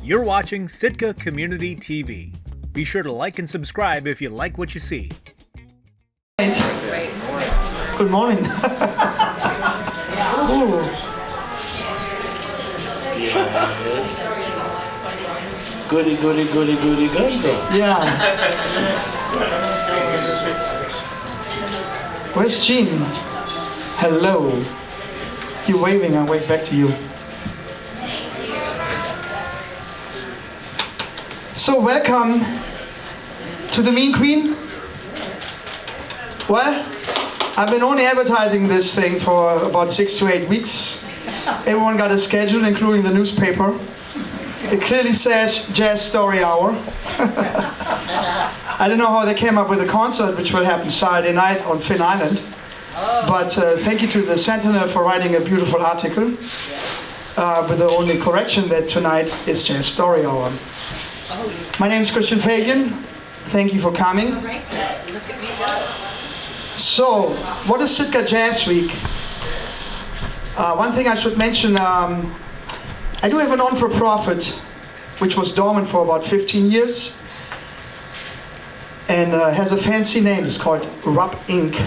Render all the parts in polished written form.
You're watching Sitka Community TV. Be sure to like and subscribe if you like what you see. Good morning. Ooh. Goody, goody, goody, goody, goody. Yeah. Where's Jean? Hello. You're waving, I'll wave back to you. So welcome to the Mean Queen. Well, I've been only advertising this thing for about 6 to 8 weeks. Everyone got a schedule, including the newspaper. It clearly says Jazz Story Hour. I don't know how they came up with a concert, which will happen Saturday night on Finn Island. But thank you to the Sentinel for writing a beautiful article with the only correction that tonight is Jazz Story Hour. My name is Christian Fabian. Thank you for coming. So, what is Sitka Jazz Week? One thing I should mention, I do have a non-for-profit, which was dormant for about 15 years, and has a fancy name. It's called RUB Inc.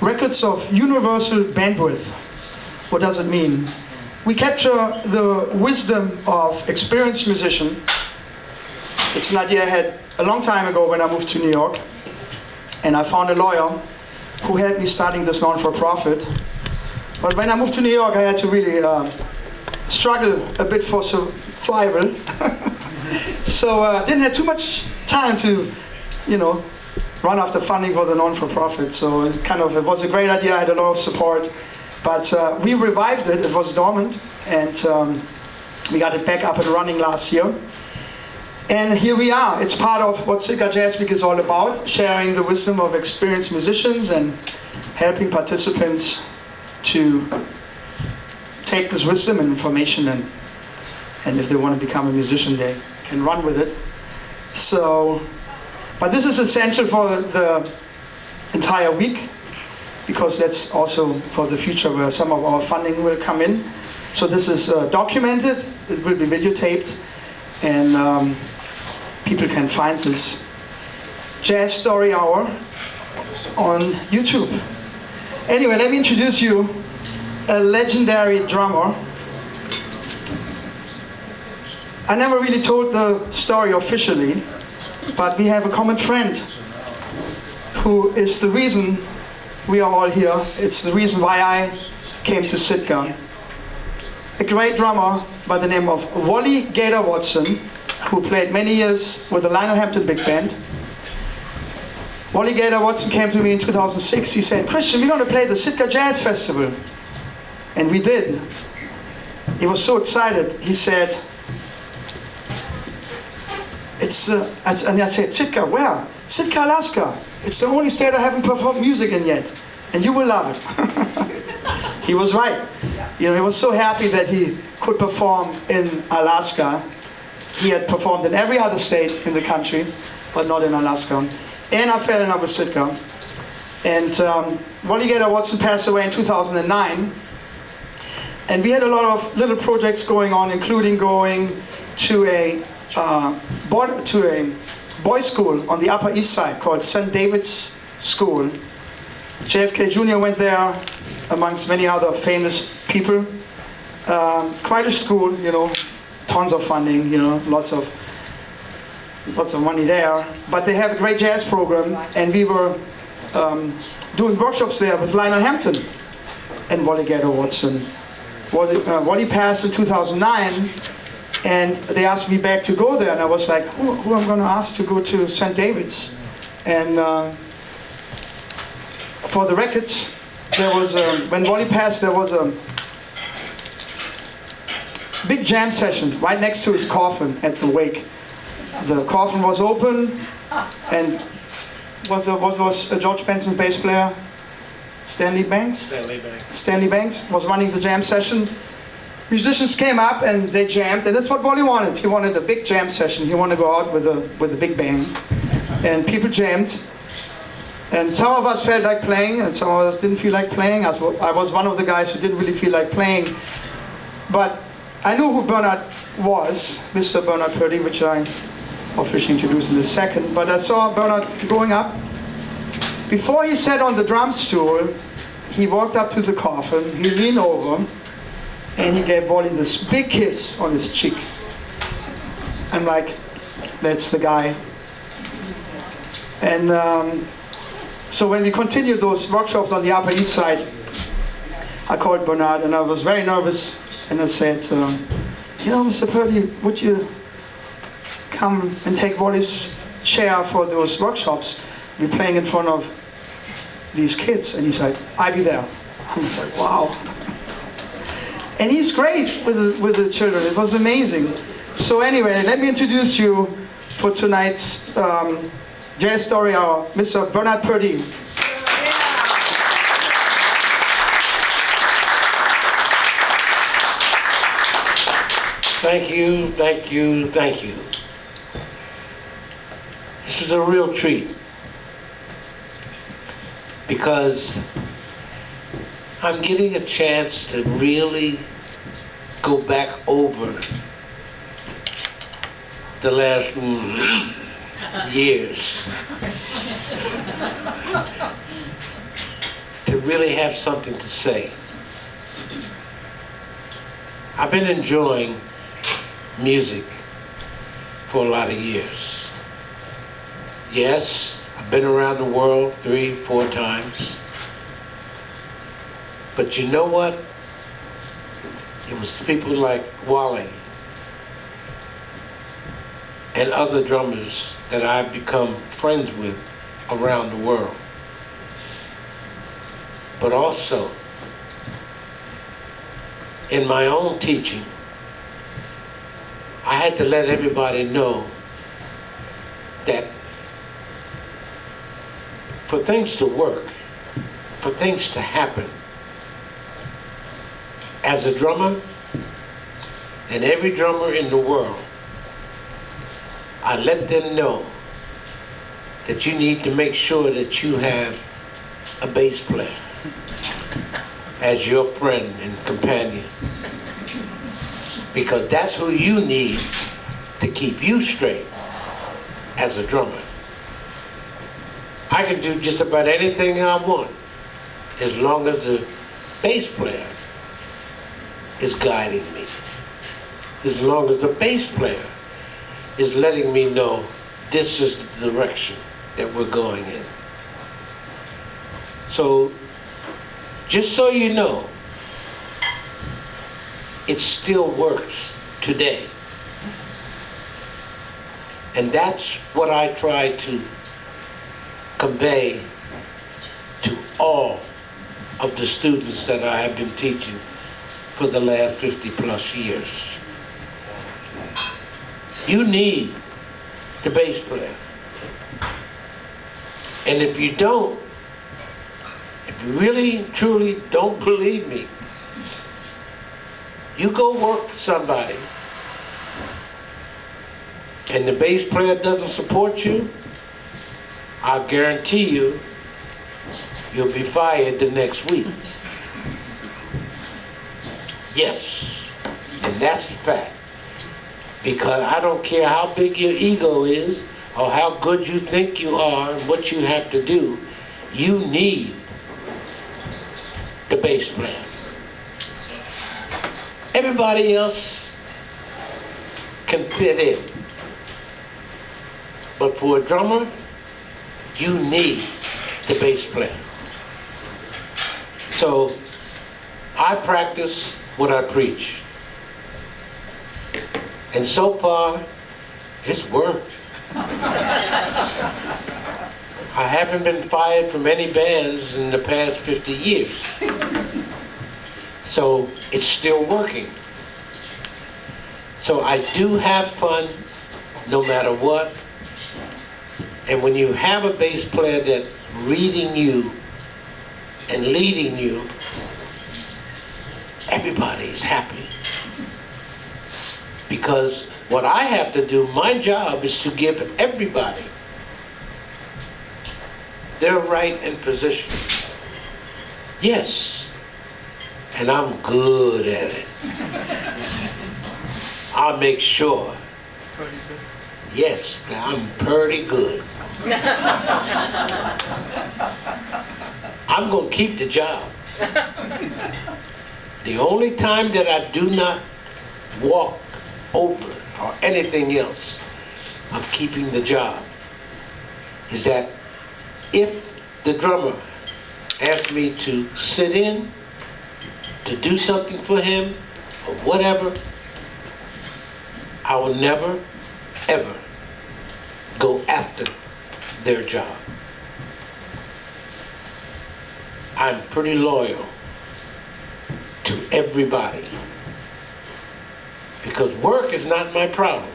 Records of Universal Bandwidth. What does it mean? We capture the wisdom of experienced musicians. It's an idea I had a long time ago when I moved to New York, and I found a lawyer who helped me starting this non-for-profit. But when I moved to New York, I had to really struggle a bit for survival. So I didn't have too much time to, run after funding for the non-for-profit. So it was a great idea. I had a lot of support. But we revived it. It was dormant. And we got it back up and running last year. And here we are. It's part of what Sitka Jazz Week is all about, sharing the wisdom of experienced musicians and helping participants to take this wisdom and information and if they want to become a musician, they can run with it. So, but this is essential for the entire week because that's also for the future where some of our funding will come in. So this is documented, it will be videotaped, and people can find this Jazz Story Hour on YouTube. Anyway, let me introduce you a legendary drummer. I never really told the story officially, but we have a common friend who is the reason we are all here. It's the reason why I came to Sitka. A great drummer by the name of Wally Gator Watson, who played many years with the Lionel Hampton Big Band. Wally Gator Watson came to me in 2006. He said, "Christian, we're going to play the Sitka Jazz Festival." And we did. He was so excited. He said, and I said, "Sitka, where?" "Sitka, Alaska. It's the only state I haven't performed music in yet. And you will love it." He was right. He was so happy that he could perform in Alaska. He had performed in every other state in the country, but not in Alaska. And I fell in love with Sitka. And Wally Gator Watson passed away in 2009. And we had a lot of little projects going on, including going to a boys' school on the Upper East Side called St. David's School. JFK Jr. went there, amongst many other famous people. Quite a school, tons of funding, lots of money there. But they have a great jazz program, and we were doing workshops there with Lionel Hampton and Wally Gator Watson. Wally passed in 2009, and they asked me back to go there, and I was like, who I'm going to ask to go to St. David's? And for the record, there was when Wally passed, there was a big jam session right next to his coffin at the wake. The coffin was open, and was George Benson's bass player, Stanley Banks was running the jam session. Musicians came up and they jammed, and that's what Wally wanted. He wanted a big jam session. He wanted to go out with a big band, and people jammed. And some of us felt like playing, and some of us didn't feel like playing. I was one of the guys who didn't really feel like playing. But I knew who Bernard was, Mr. Bernard Purdy, which I officially introduced in a second, but I saw Bernard growing up. Before he sat on the drum stool, he walked up to the coffin, he leaned over, and he gave Wally this big kiss on his cheek. I'm like, that's the guy. And so when we continued those workshops on the Upper East Side, I called Bernard and I was very nervous, and I said, you know, Mr. Purdy, would you come and take Wally's chair for those workshops? We're playing in front of these kids. And he said, I'll be there. I was like, wow. And he's great with the children. It was amazing. So anyway, let me introduce you for tonight's jazz story hour, Mr. Bernard Purdy. Thank you, thank you, thank you. This is a real treat because I'm getting a chance to really go back over the last years to really have something to say. I've been enjoying music for a lot of years. Yes, I've been around the world 3-4 times. But you know what? It was people like Wally and other drummers that I've become friends with around the world. But also, in my own teaching, I had to let everybody know that for things to work, for things to happen, as a drummer, and every drummer in the world, I let them know that you need to make sure that you have a bass player as your friend and companion. Because that's who you need to keep you straight as a drummer. I can do just about anything I want as long as the bass player is guiding me. As long as the bass player is letting me know this is the direction that we're going in. So, just so you know, it still works today. And that's what I try to convey to all of the students that I have been teaching for the last 50 plus years. You need the bass player. And if you don't, if you really, truly don't believe me, you go work for somebody and the bass player doesn't support you, I guarantee you, you'll be fired the next week. Yes, and that's a fact. Because I don't care how big your ego is or how good you think you are and what you have to do, you need the bass player. Everybody else can fit in. But for a drummer, you need the bass player. So I practice what I preach. And so far, it's worked. I haven't been fired from any bands in the past 50 years. So it's still working. So I do have fun no matter what. And when you have a bass player that's reading you and leading you, everybody's happy. Because what I have to do, my job is to give everybody their right and position. Yes, and I'm good at it. I'll make sure. Yes, I'm pretty good. I'm going to keep the job. The only time that I do not walk over or anything else of keeping the job is that if the drummer asks me to sit in, to do something for him, or whatever, I will never, ever go after their job. I'm pretty loyal to everybody because work is not my problem.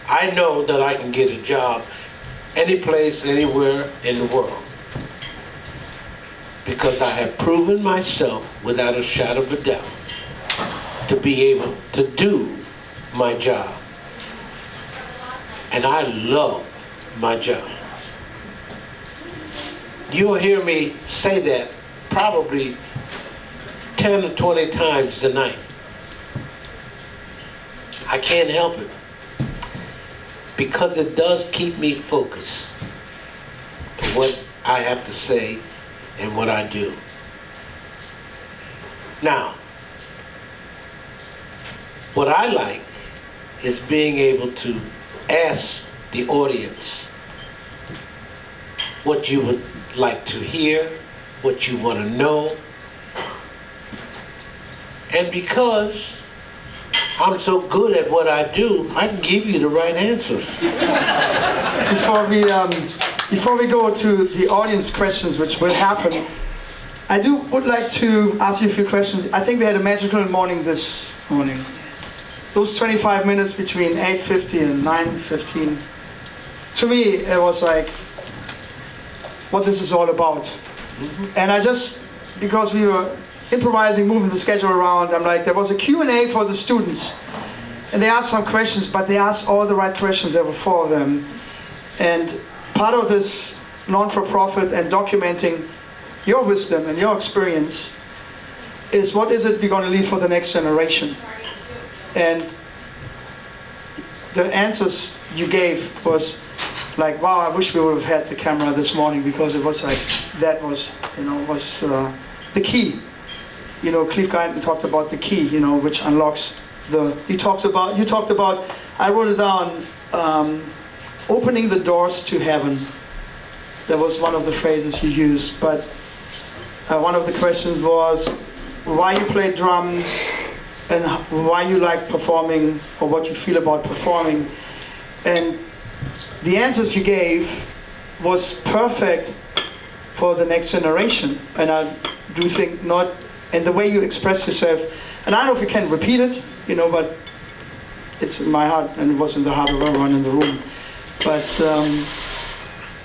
I know that I can get a job any place, anywhere in the world because I have proven myself without a shadow of a doubt to be able to do my job. And I love my job. You'll hear me say that probably 10 or 20 times tonight. I can't help it because it does keep me focused to what I have to say and what I do. Now, what I like is being able to ask the audience what you would like to hear, what you want to know. And because I'm so good at what I do, I can give you the right answers. Before we go to the audience questions, which will happen, would like to ask you a few questions. I think we had a magical morning this morning. Those 25 minutes between 8:50 and 9:15, to me, it was like what this is all about. And I just, because we were improvising, moving the schedule around, I'm like, there was a Q&A for the students. And they asked some questions, but they asked all the right questions. There were 4 of them. And part of this non-for-profit and documenting your wisdom and your experience is what is it we're going to leave for the next generation? And the answers you gave was like, wow, I wish we would have had the camera this morning because it was like, that was, the key. Cliff Guyton talked about the key, which unlocks you talked about, I wrote it down, opening the doors to heaven. That was one of the phrases you used, but one of the questions was why you play drums and why you like performing or what you feel about performing. And the answers you gave was perfect for the next generation. And I do think and the way you express yourself, and I don't know if you can repeat it, but it's in my heart and it was in the heart of everyone in the room. But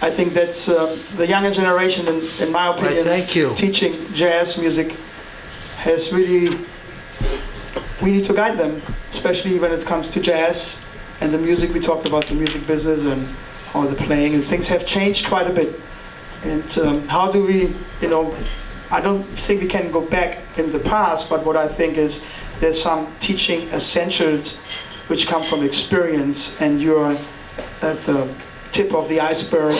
I think that's the younger generation, in my opinion, thank you. Teaching jazz music has really, we need to guide them, especially when it comes to jazz and the music. We talked about the music business and how the playing and things have changed quite a bit. And how do we, I don't think we can go back in the past, but what I think is there's some teaching essentials which come from experience, and you're at the tip of the iceberg,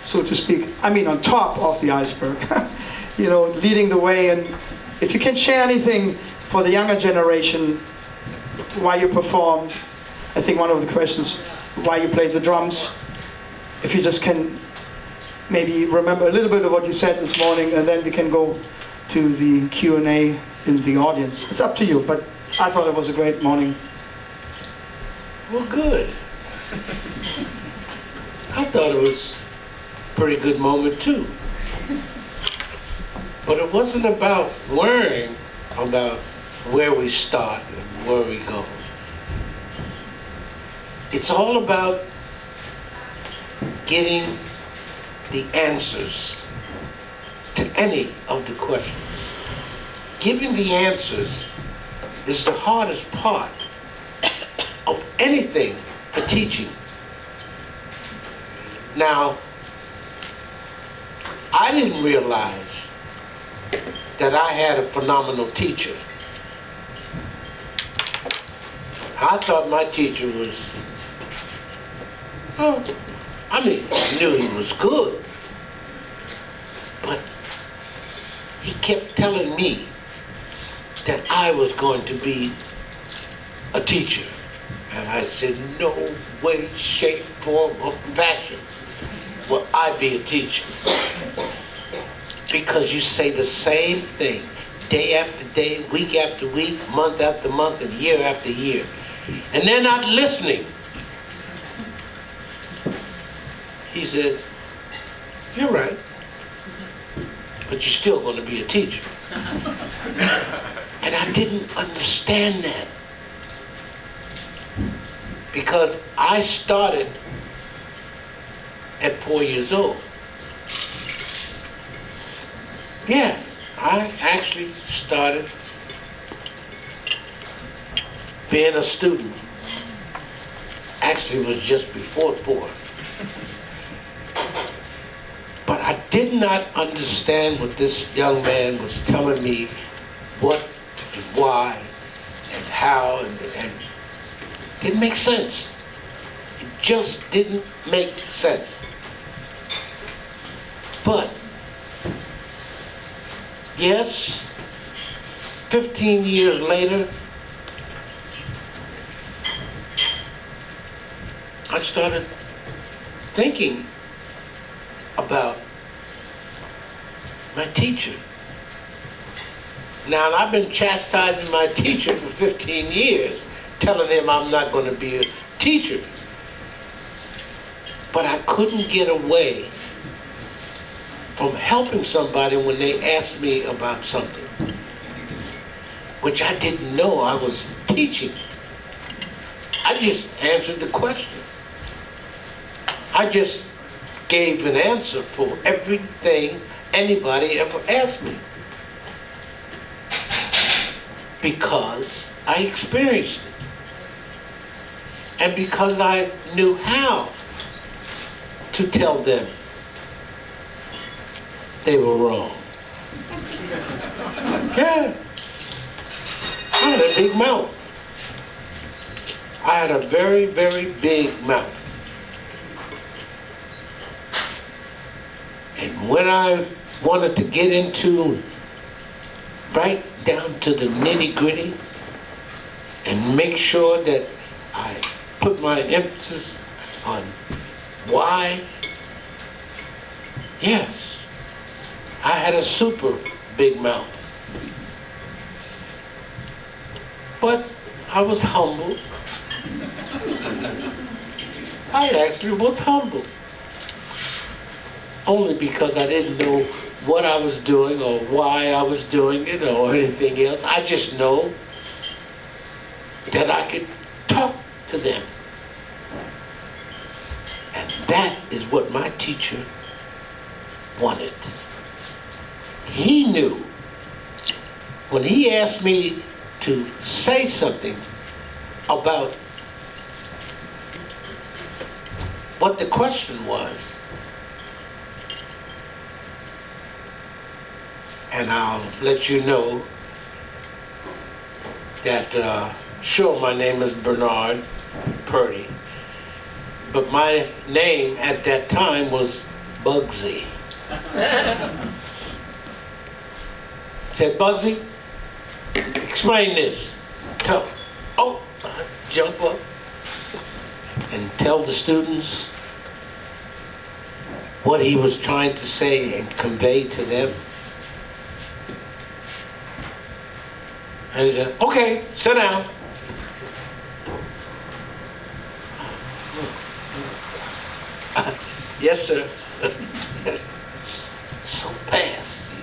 so to speak. I mean, on top of the iceberg, leading the way. And if you can share anything for the younger generation, why you perform, I think one of the questions, why you play the drums, if you just can maybe remember a little bit of what you said this morning, and then we can go to the Q&A in the audience. It's up to you, but I thought it was a great morning. Well, good. I thought it was a pretty good moment too. But it wasn't about worrying about where we start and where we go. It's all about getting the answers to any of the questions. Giving the answers is the hardest part of anything for teaching. Now, I didn't realize that I had a phenomenal teacher I thought my teacher was, oh, I mean, I knew he was good, but he kept telling me that I was going to be a teacher. And I said, no way, shape, form, or fashion will I be a teacher. Because you say the same thing day after day, week after week, month after month, and year after year. And they're not listening. He said, you're right, but you're still going to be a teacher. And I didn't understand that. Because I started at 4 years old. Yeah, I actually started being a student. Actually, it was just before 4. But I did not understand what this young man was telling me, what and why and how, and didn't make sense. It just didn't make sense. But yes, 15 years later, I started thinking about my teacher. Now, I've been chastising my teacher for 15 years, telling him I'm not going to be a teacher. But I couldn't get away from helping somebody when they asked me about something, which I didn't know I was teaching. I just answered the question. I just gave an answer for everything anybody ever asked me. Because I experienced it. And because I knew how to tell them they were wrong. Yeah. I had a big mouth. I had a very, very big mouth. And when I wanted to get into right down to the nitty-gritty and make sure that I put my emphasis on why, yes, I had a super big mouth. But I was humble. I actually was humble. Only because I didn't know what I was doing or why I was doing it or anything else. I just know that I could talk to them. And that is what my teacher wanted. He knew when he asked me to say something about what the question was, and I'll let you know that, sure, my name is Bernard Purdy, but my name at that time was Bugsy. Said, Bugsy, explain this. Tell, oh, I jump up and tell the students what he was trying to say and convey to them. And he said, okay, sit down. Yes, sir. So fast. He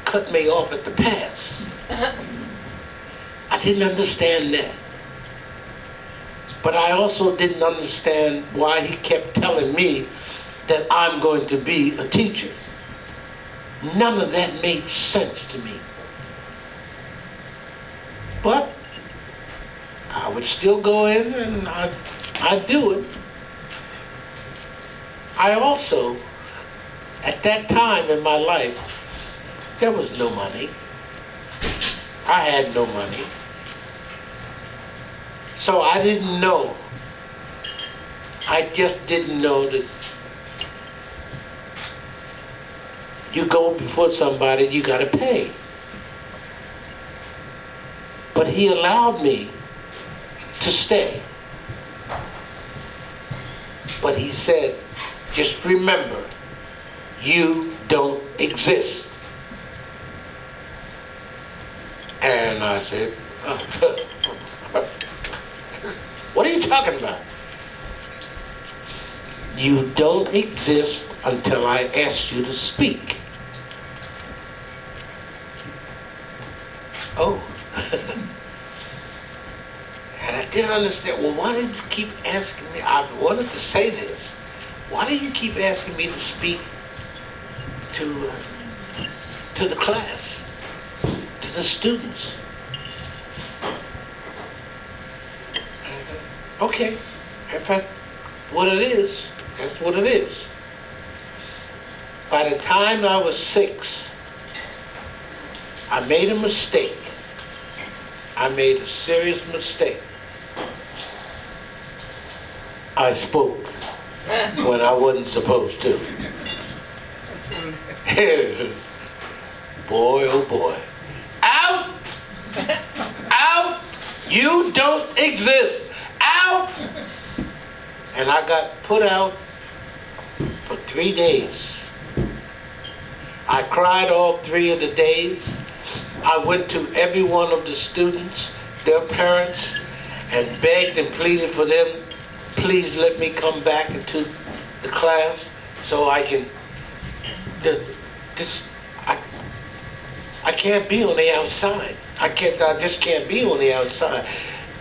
cut me off at the pass. I didn't understand that. But I also didn't understand why he kept telling me that I'm going to be a teacher. None of that made sense to me. But I would still go in and I'd do it. I also, at that time in my life, there was no money. I had no money. So I didn't know. I just didn't know that you go before somebody, you gotta pay. But he allowed me to stay. But he said, just remember, you don't exist. And I said, what are you talking about? You don't exist until I ask you to speak. Oh. And I didn't understand. Well, why did you keep asking me? I wanted to say this. Why do you keep asking me to speak to the class, to the students? Okay, in fact, what it is, that's what it is. By the time I was 6, I made a mistake. I made a serious mistake. I spoke when I wasn't supposed to. Boy, oh boy. Out! Out! You don't exist! Out! And I got put out for 3 days. I cried all 3 of the days. I went to every one of the students, their parents, and begged and pleaded for them, please let me come back into the class so I can, I can't be on the outside. I just can't be on the outside.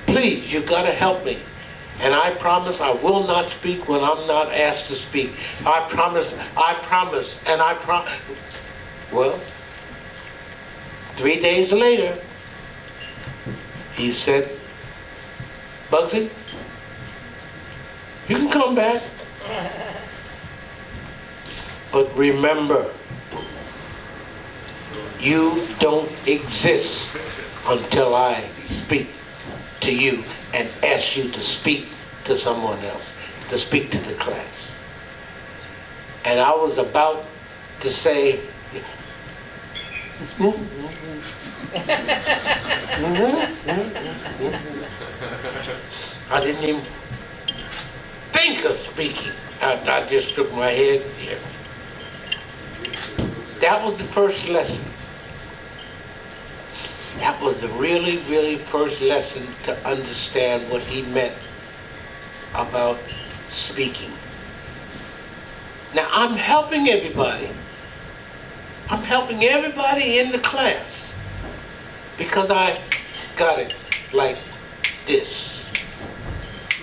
Please, you gotta help me. And I promise I will not speak when I'm not asked to speak. I promise, and I promise. Well, 3 days later, he said, Bugsy, you can come back. But remember, you don't exist until I speak to you and ask you to speak to someone else, to speak to the class. And I was about to say, I didn't even think of speaking. I just shook my head here. That was the first lesson. That was the really, really first lesson to understand what he meant about speaking. Now I'm helping everybody. I'm helping everybody in the class because I got it like this.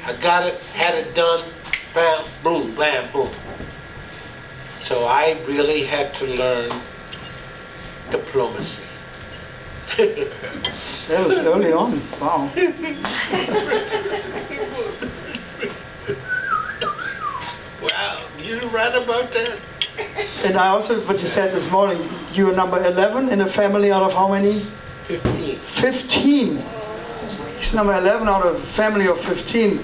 I got it, had it done, bam, boom, bam, boom. So I really had to learn diplomacy. That was early on. Wow. Wow, you're right about that. And I also, what you said this morning, you are number 11 in a family out of how many? 15. 15. He's number 11 out of a family of 15.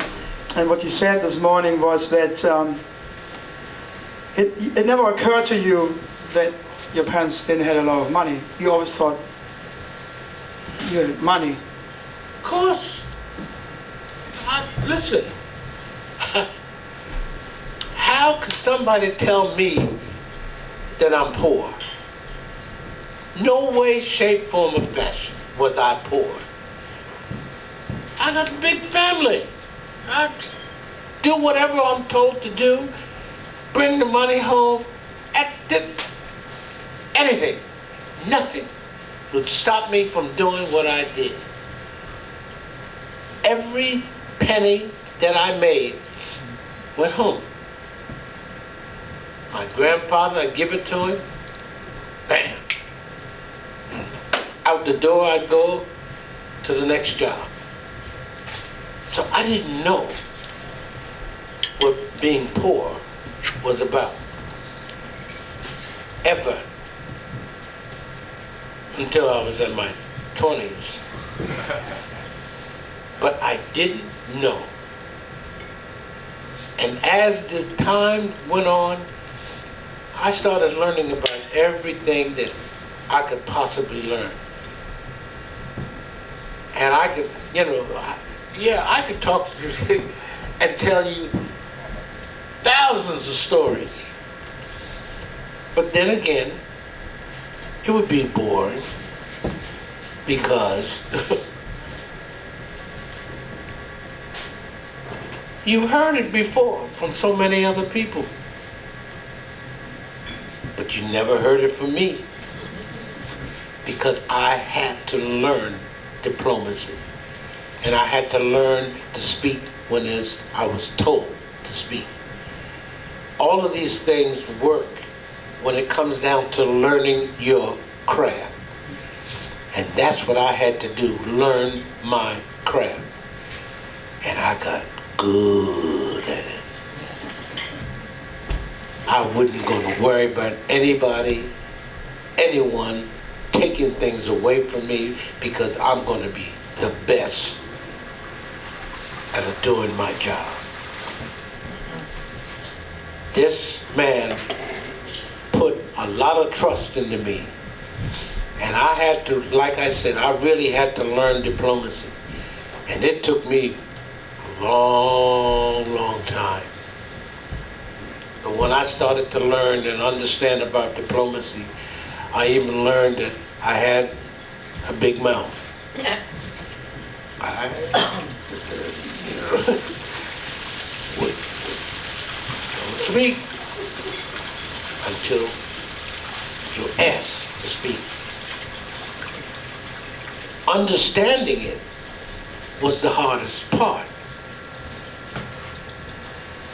And what you said this morning was that it never occurred to you that your parents didn't have a lot of money. You always thought you had money. Of course. Listen. How could somebody tell me that I'm poor? No way, shape, form, or fashion was I poor. I got a big family. I do whatever I'm told to do, bring the money home, anything, nothing would stop me from doing what I did. Every penny that I made went home. My grandfather, I'd give it to him, bam. Out the door I'd go to the next job. So I didn't know what being poor was about. Ever. Until I was in my 20s. but I didn't know. And as the time went on, I started learning about everything that I could possibly learn. And I could, I could talk to you and tell you thousands of stories. But then again, it would be boring because you heard it before from so many other people. But you never heard it from me because I had to learn diplomacy. And I had to learn to speak when I was told to speak. All of these things work when it comes down to learning your craft. And that's what I had to do, learn my craft. And I got good at it. I wasn't going to worry about anybody, anyone taking things away from me because I'm going to be the best at doing my job. This man put a lot of trust into me. And I had to, like I said, I really had to learn diplomacy. And it took me a long, long time. But when I started to learn and understand about diplomacy, I even learned that I had a big mouth. I would don't speak until you're asked to speak. Understanding it was the hardest part.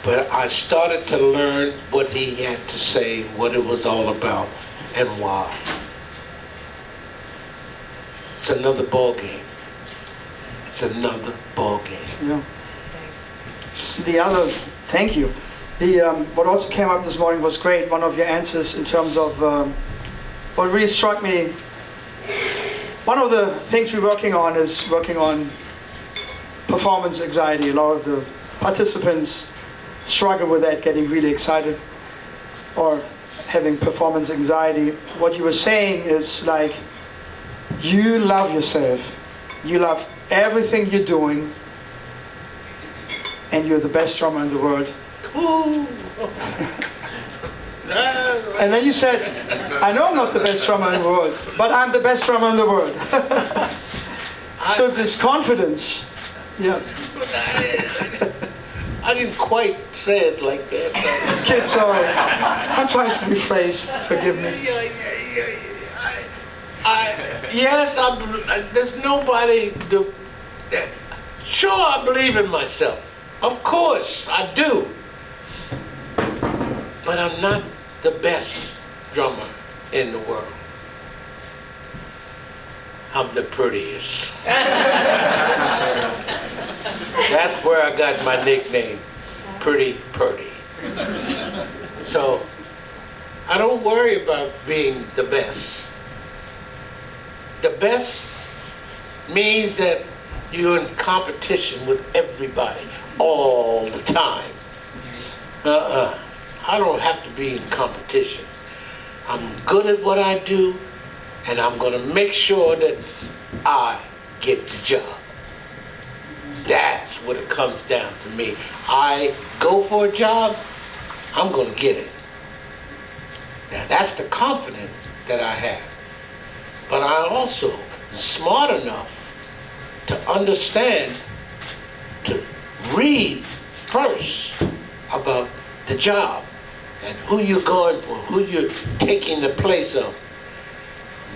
But I started to learn what he had to say, what it was all about, and why. It's another ball game. It's another ball game. Yeah. Thank you. What also came up this morning was great. One of your answers in terms of what really struck me. One of the things we're working on is working on performance anxiety. A lot of the participants struggle with that, getting really excited or having performance anxiety. What you were saying is like, you love yourself, you love everything you're doing, and you're the best drummer in the world. And then you said, I know I'm not the best drummer in the world, but I'm the best drummer in the world. So this confidence, yeah. I didn't quite say it like that. Okay, sorry. I'm trying to rephrase. Forgive me. Yes, there's nobody. Sure, I believe in myself. Of course, I do. But I'm not the best drummer in the world. I'm the prettiest. That's where I got my nickname, Pretty Purdy. So, I don't worry about being the best. The best means that you're in competition with everybody all the time. I don't have to be in competition. I'm good at what I do, and I'm going to make sure that I get the job. That's what it comes down to me. I go for a job, I'm going to get it. Now, that's the confidence that I have. But I also am smart enough to understand, to read first about the job and who you're going for, who you're taking the place of.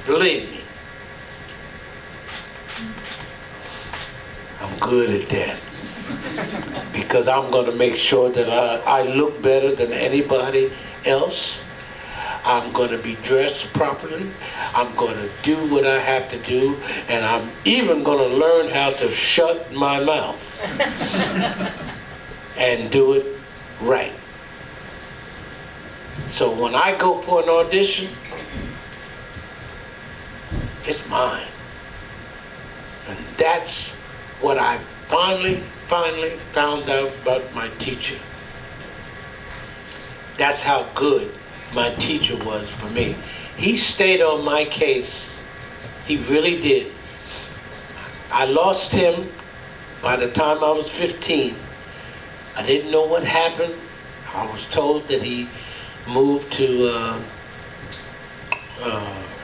Believe me, I'm good at that. Because I'm going to make sure that I look better than anybody else. I'm going to be dressed properly. I'm going to do what I have to do. And I'm even going to learn how to shut my mouth and do it right. So when I go for an audition, it's mine. And that's what I've finally found out about my teacher. That's how good my teacher was for me. He stayed on my case. He really did. I lost him by the time I was 15. I didn't know what happened. I was told that he moved to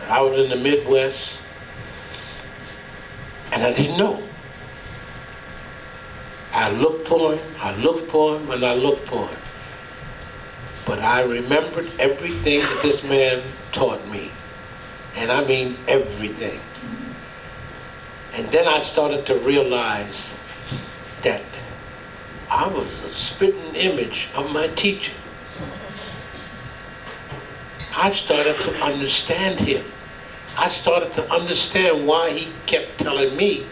out in the Midwest, and I didn't know. I looked for him, and I looked for him. But I remembered everything that this man taught me. And I mean everything. And then I started to realize that I was a spitting image of my teacher. I started to understand him. I started to understand why he kept telling me,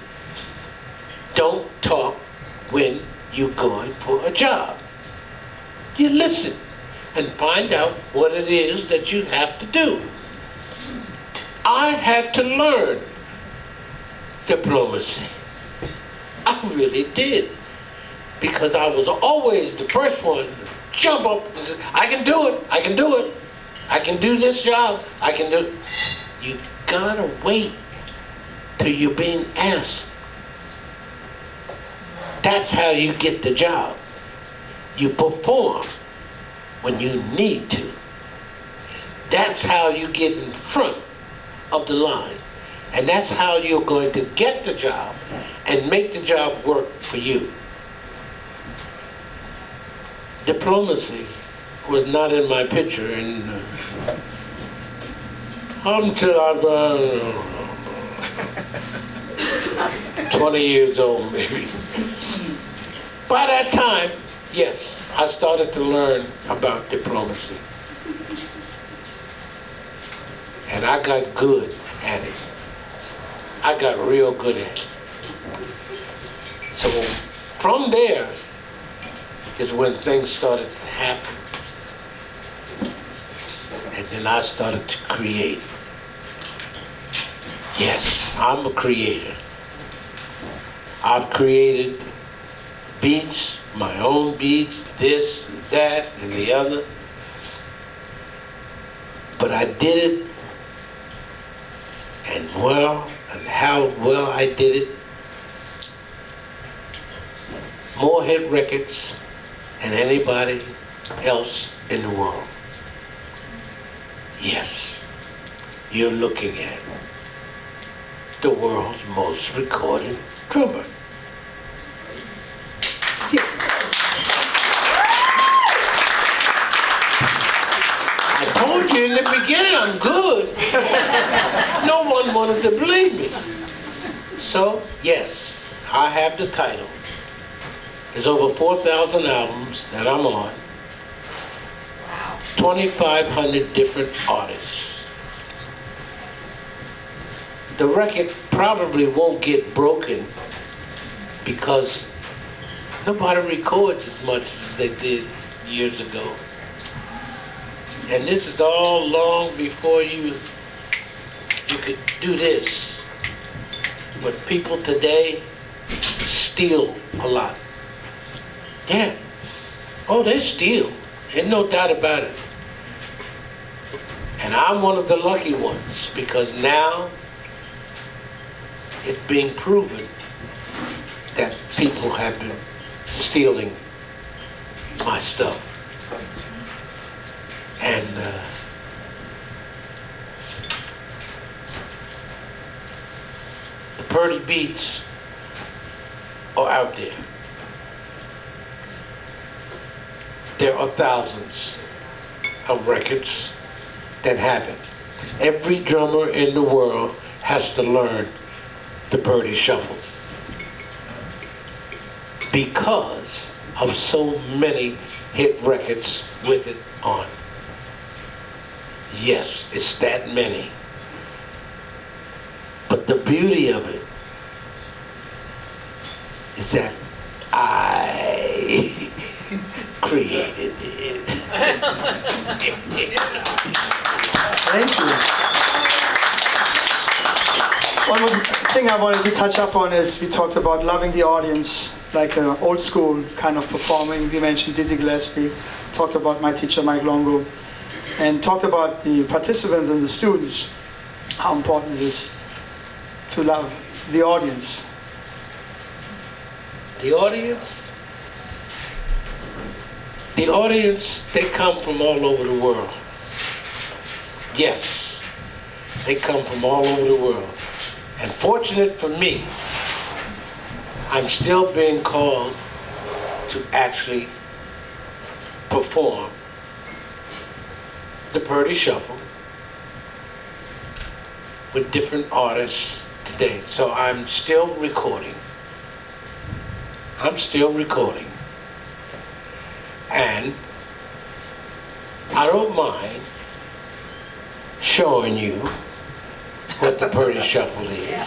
don't talk when you're going for a job. You listen and find out what it is that you have to do. I had to learn diplomacy. I really did. Because I was always the first one to jump up and say, I can do it, I can do it. I can do this job, I can do it. You gotta wait till you're being asked. That's how you get the job. You perform when you need to. That's how you get in front of the line. And that's how you're going to get the job and make the job work for you. Diplomacy was not in my picture until I was 20 years old, maybe. By that time, yes, I started to learn about diplomacy. And I got good at it. I got real good at it. So from there is when things started to happen. And then I started to create. Yes, I'm a creator. I've created beats, my own beats, this and that and the other. But I did it, and how well I did it. More hit records than anybody else in the world. Yes, you're looking at the world's most recorded drummer. Yeah. I told you in the beginning I'm good. No one wanted to believe me. So, yes, I have the title. There's over 4,000 albums that I'm on. 2,500 different artists. The record probably won't get broken because nobody records as much as they did years ago. And this is all long before you could do this. But people today steal a lot. Yeah. Oh, they steal. There's no doubt about it. And I'm one of the lucky ones because now it's being proven that people have been stealing my stuff. And the Purdy beats are out there. There are thousands of records that have it. Every drummer in the world has to learn the Purdy Shuffle because of so many hit records with it on. Yes, it's that many. But the beauty of it is that I created it. Thank you. One more thing I wanted to touch up on is we talked about loving the audience, like old school kind of performing. We mentioned Dizzy Gillespie, talked about my teacher Mike Longo, and talked about the participants and the students, how important it is to love the audience. The audience, they come from all over the world. Yes, they come from all over the world. And fortunate for me, I'm still being called to actually perform the Purdy Shuffle with different artists today. So I'm still recording. And I don't mind showing you what the Purdy Shuffle is.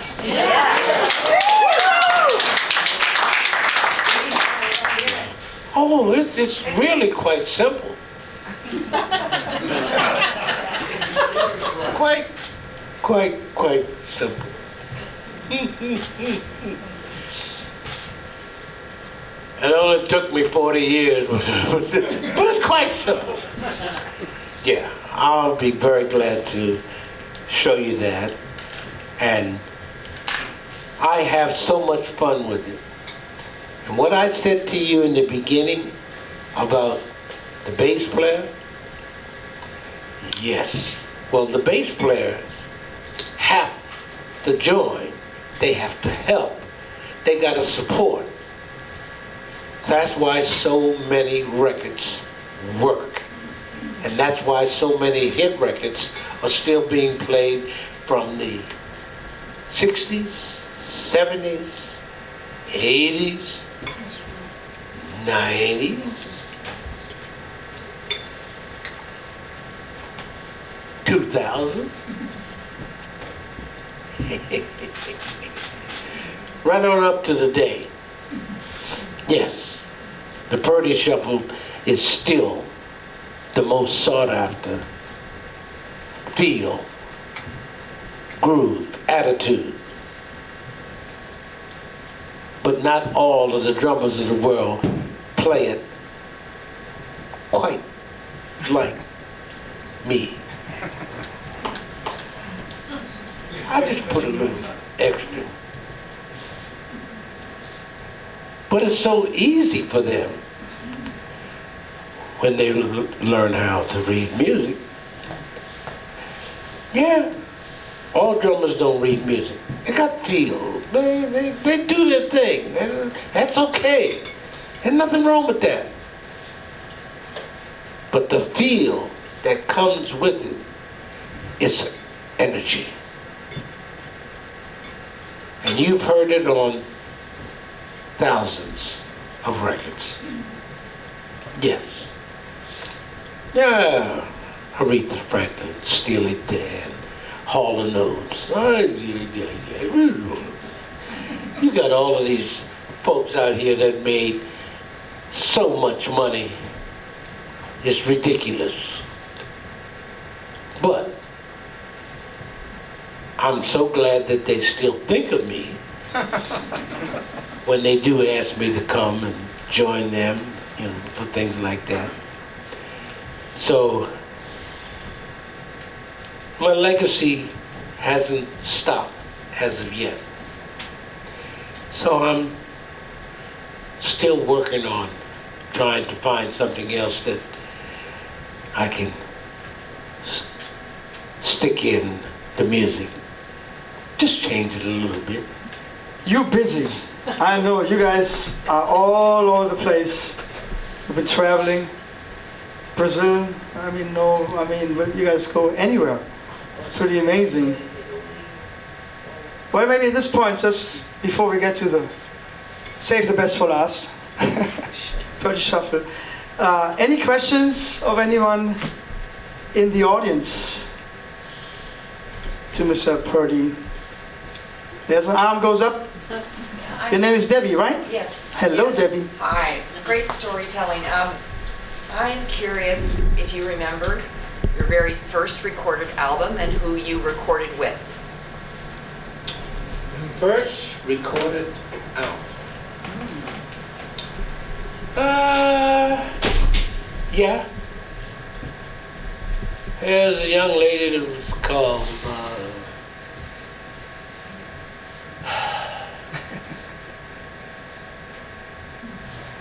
Oh, it's really quite simple. Quite simple. It only took me 40 years, but it's quite simple. Yeah, I'll be very glad to show you that. And I have so much fun with it. And what I said to you in the beginning about the bass player, yes. Well, the bass players have to join. They have to help. They got to support. That's why so many records work. And that's why so many hit records are still being played from the 60s, 70s, 80s, 90s, 2000. Right on up to the day. Yes, the Purdy Shuffle is still the most sought after feel, groove, attitude. But not all of the drummers of the world play it quite like me. I just put a little extra. But it's so easy for them when they learn how to read music. Yeah, all drummers don't read music. They got feel. They do their thing. That's okay. There's nothing wrong with that. But the feel that comes with it is energy. And you've heard it on thousands of records. Yes. Yeah. Aretha Franklin, Steely Dan, Hall & Oates. You got all of these folks out here that made so much money. It's ridiculous. But I'm so glad that they still think of me when they do ask me to come and join them, for things like that. So my legacy hasn't stopped as of yet. So I'm still working on trying to find something else that I can stick in the music. Just change it a little bit. You're busy. I know you guys are all over the place. You've been traveling, Brazil. You guys go anywhere. It's pretty amazing. Well, maybe at this point, just before we get to the save the best for last, Purdy Shuffle. Any questions of anyone in the audience to Mr. Purdy? There's an arm goes up. Your name is Debbie, right? Yes. Hello, yes. Debbie. Hi. It's great storytelling. I'm curious if you remember your very first recorded album and who you recorded with. first recorded album. Yeah. There's a young lady that was called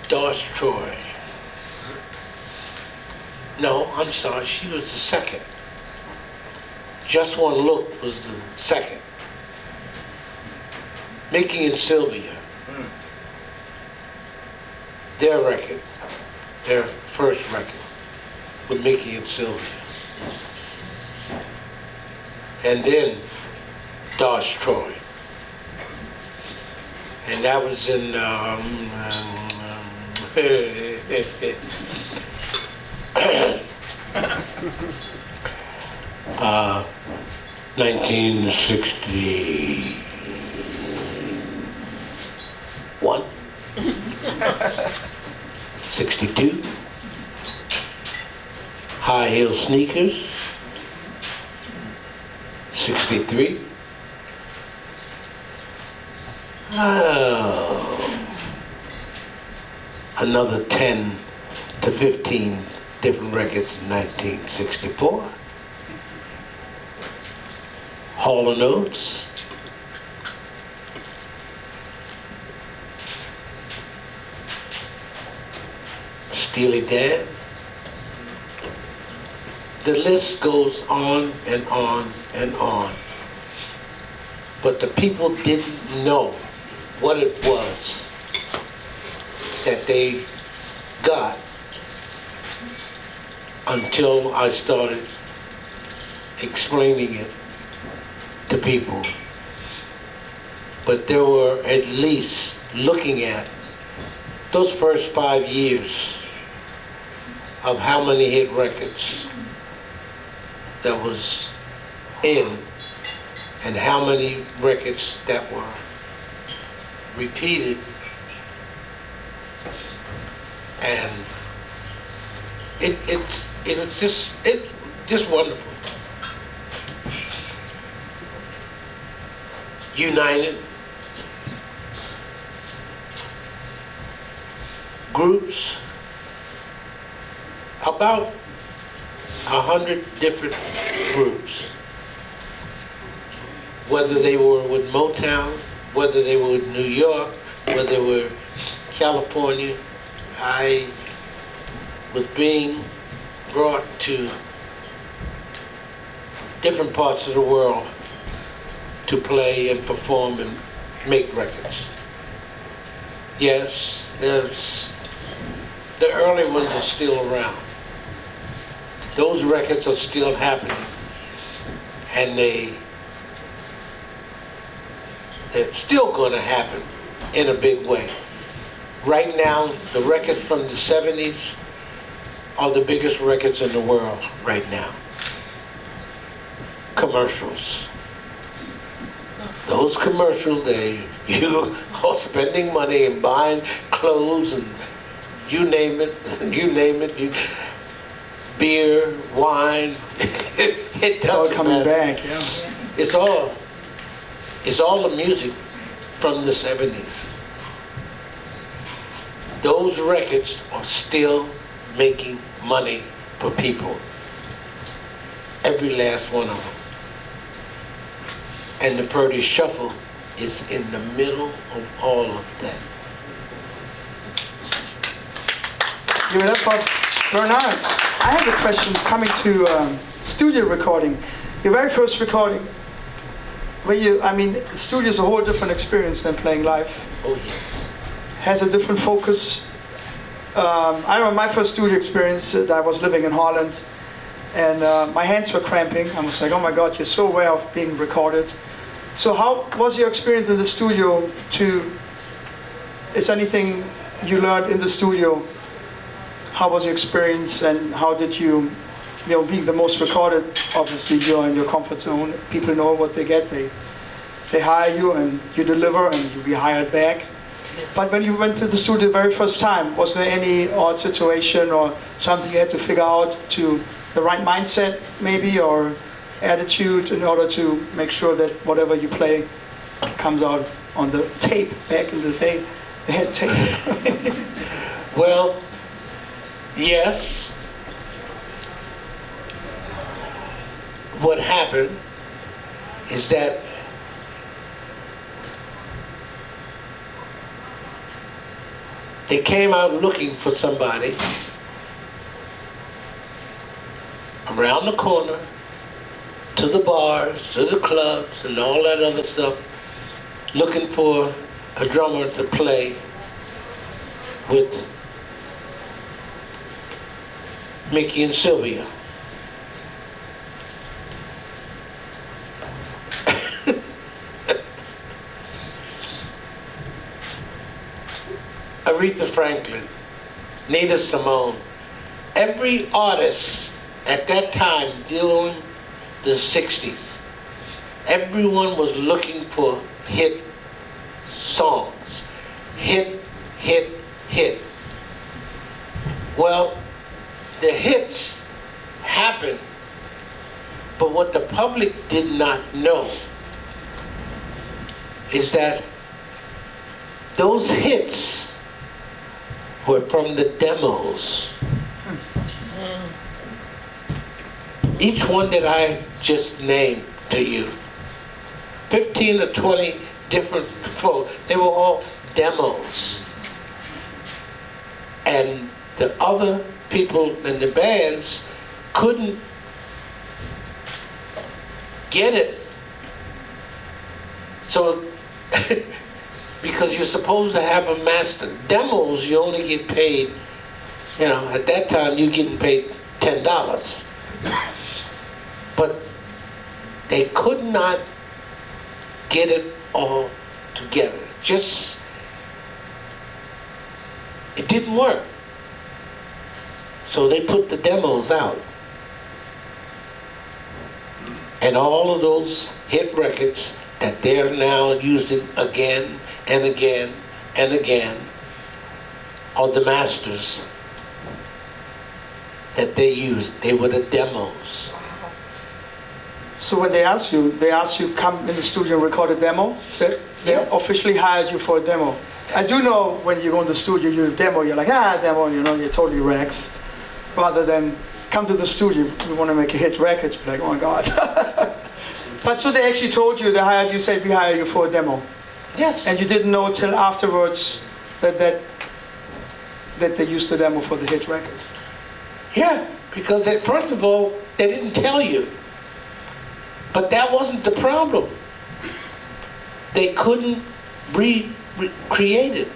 Doris Troy. No, I'm sorry, she was the second. Just One Look was the second. Mickey and Sylvia. Their record, their first record, with Mickey and Sylvia. And then Doris Troy. And that was in 1961, 62, high heel sneakers, 63. Another 10 to 15 different records in 1964. Hall & Oates. Steely Dan. The list goes on and on and on. But the people didn't know what it was that they got until I started explaining it to people. But there were at least, looking at those first 5 years of how many hit records that was in and how many records that were repeated, and it's just wonderful. United groups, about 100 different groups, whether they were with Motown, whether they were with New York, whether they were California. I was being brought to different parts of the world to play and perform and make records. Yes, the early ones are still around. Those records are still happening, and they're still going to happen in a big way. Right now, the records from the 70s are the biggest records in the world right now. Commercials. Those commercials, you are spending money and buying clothes and you name it, beer, wine. It's all coming back, yeah. It's all the music from the 70s. Those records are still making money for people. Every last one of them. And the Purdy Shuffle is in the middle of all of that. Give it up for Bernard. I have a question coming to studio recording. Your very first recording, studio is a whole different experience than playing live. Oh yeah. Has a different focus. I remember my first studio experience, I was living in Holland, and my hands were cramping. I was like, oh my God, you're so aware of being recorded. So how was your experience in the studio? Is anything you learned in the studio? How was your experience, and how did you being the most recorded, obviously you're in your comfort zone. People know what they get. They hire you and you deliver and you be hired back. But when you went to the studio the very first time, was there any odd situation or something you had to figure out to the right mindset maybe, or attitude in order to make sure that whatever you play comes out on the tape. Back in the day, they had tape. Well, yes. What happened is that they came out looking for somebody around the corner, to the bars, to the clubs, and all that other stuff, looking for a drummer to play with Mickey and Sylvia. Aretha Franklin, Nina Simone, every artist at that time during the 60s, everyone was looking for hit songs. Hit, hit, hit. Well, the hits happened, but what the public did not know is that those hits were from the demos. Each one that I just named to you, 15 or 20 different folks, they were all demos. And the other people in the bands couldn't get it. So, because you're supposed to have a master. Demos, you only get paid, at that time you're getting paid $10. But they could not get it all together. It didn't work. So they put the demos out. And all of those hit records that they're now using again and again and again are the masters that they used. They were the demos. So when they asked you come in the studio and record a demo, they officially hired you for a demo. I do know when you go in the studio, you demo, you're like, demo, you're totally relaxed. Rather than come to the studio, we want to make a hit record, you're like, oh my God. But so they actually told you, you said we hire you for a demo. Yes. And you didn't know till afterwards that they used the demo for the hit record. Yeah, because first of all, they didn't tell you. But that wasn't the problem. They couldn't recreate it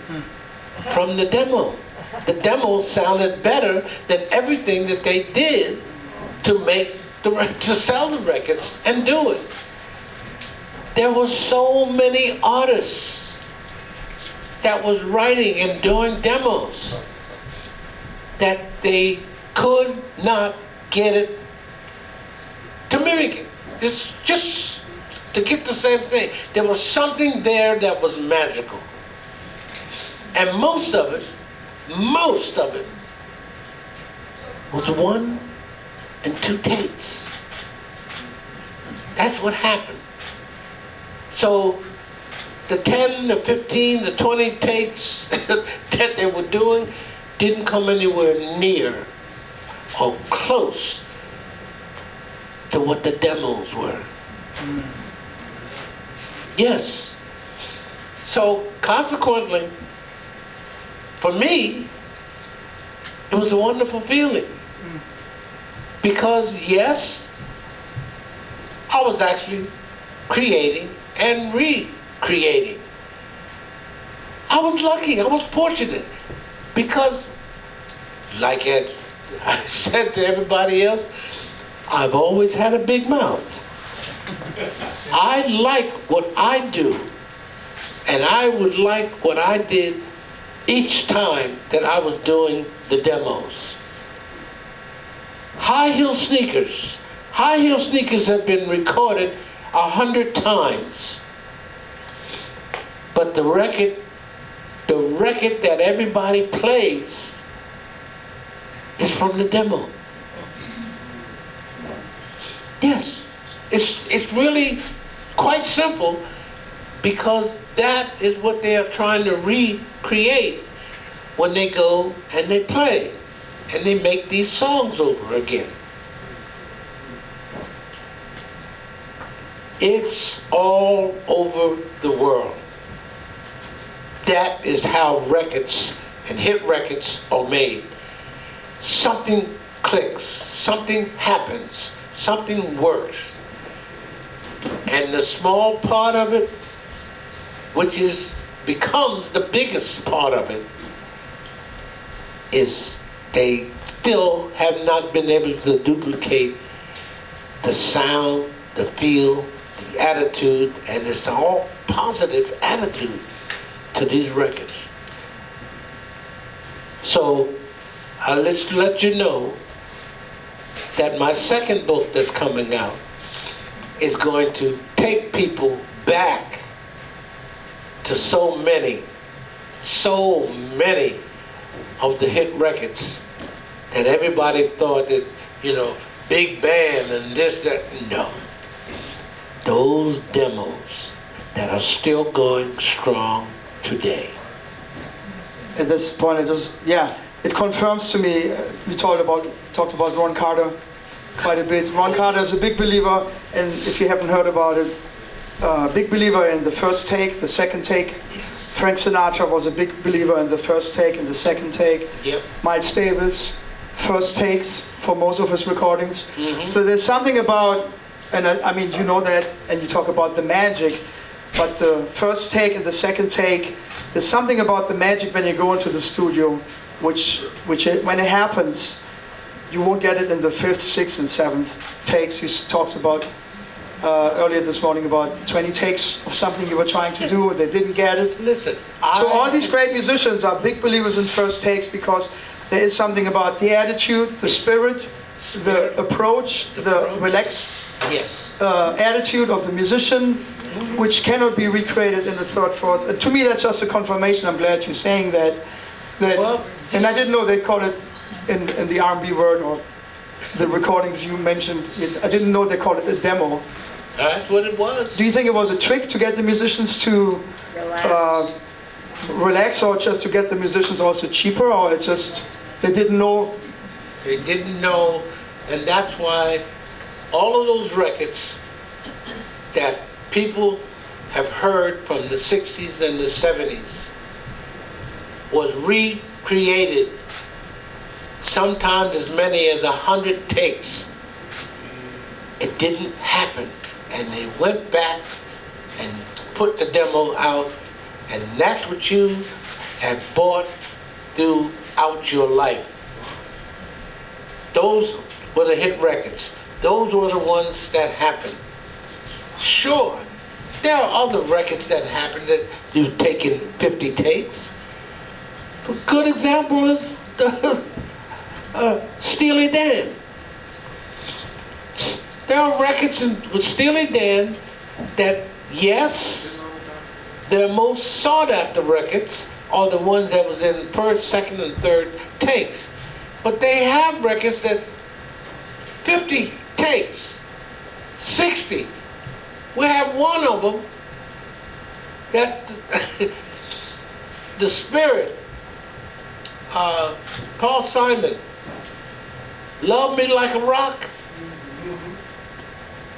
from the demo. The demo sounded better than everything that they did to sell the records and do it. There were so many artists that was writing and doing demos that they could not get it to mimic it. Just to get the same thing. There was something there that was magical. And most of it was 1 and 2 takes. That's what happened. So the 10, the 15, the 20 takes that they were doing didn't come anywhere near or close to what the demos were. Yes. So consequently, for me, it was a wonderful feeling. Because yes, I was actually creating and recreating. I was lucky, I was fortunate. Because, like I said to everybody else, I've always had a big mouth. I like what I do, and I would like what I did each time that I was doing the demos. High heel sneakers have been recorded 100 times. But the record that everybody plays is from the demo. Yes, it's really quite simple, because that is what they are trying to recreate when they go and they play and they make these songs over again. It's all over the world. That is how records and hit records are made. Something clicks, something happens, something works. And the small part of it, which becomes the biggest part of it, is they still have not been able to duplicate the sound, the feel, the attitude, and it's all positive attitude to these records. So let's let you know that my second book that's coming out is going to take people back to so many of the hit records that everybody thought that, big band and this, that. No. Those demos that are still going strong today. At this point, it confirms to me, we talked about Ron Carter quite a bit. Ron Carter is a big believer, and if you haven't heard about it, big believer in the first take, the second take. Frank Sinatra was a big believer in the first take and the second take. Yep. Miles Davis, first takes for most of his recordings. Mm-hmm. So there's something about, and I mean, you know that, and you talk about the magic, but the first take and the second take, there's something about the magic when you go into the studio, which when it happens, you won't get it in the fifth, sixth, and seventh takes. You talked about earlier this morning about 20 takes of something you were trying to do, and they didn't get it. Listen, so all these great musicians are big believers in first takes because there is something about the attitude, the spirit, the approach, the relaxed attitude of the musician, which cannot be recreated in the third, fourth. To me, that's just a confirmation. I'm glad you're saying that. And I didn't know they call it in the R&B word or the recordings you mentioned. I didn't know they called it a demo. That's what it was. Do you think it was a trick to get the musicians to relax, or just to get the musicians also cheaper, or it just they didn't know? They didn't know, and that's why all of those records that people have heard from the 60s and the 70s was recreated, sometimes as many as 100 takes. It didn't happen. And they went back and put the demo out, and that's what you have bought throughout your life. Those were the hit records. Those were the ones that happened. Sure, there are other records that happened that you've taken 50 takes. A good example is Steely Dan. There are records with Steely Dan that, yes, their most sought after records are the ones that was in first, second, and third takes. But they have records that 50 takes, 60. We have one of them that the Spirit, Paul Simon, Love Me Like a Rock.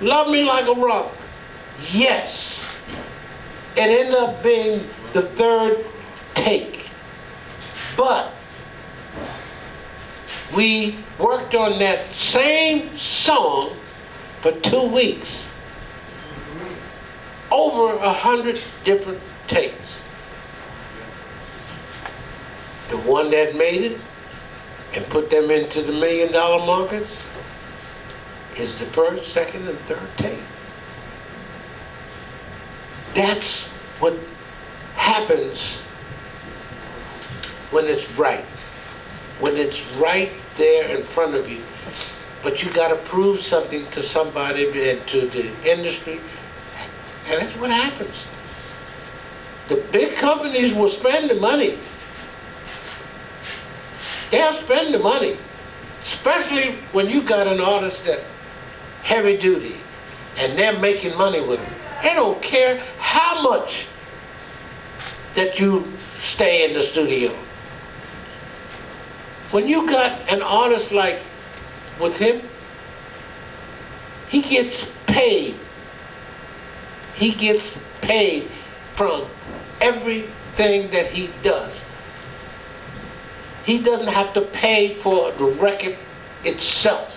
Love Me Like a Rock. Yes. It ended up being the third take. But we worked on that same song for 2 weeks. Over 100 different takes. The one that made it and put them into the $1 million markets is the first, second, and third take. That's what happens when it's right. When it's right there in front of you. But you got to prove something to somebody and to the industry. And that's what happens. The big companies will spend the money. They'll spend the money. Especially when you got an artist that heavy duty, and they're making money with them. They don't care how how much that you stay in the studio. When you got an artist like with him, he gets paid. He gets paid from everything that he does. He doesn't have to pay for the record itself.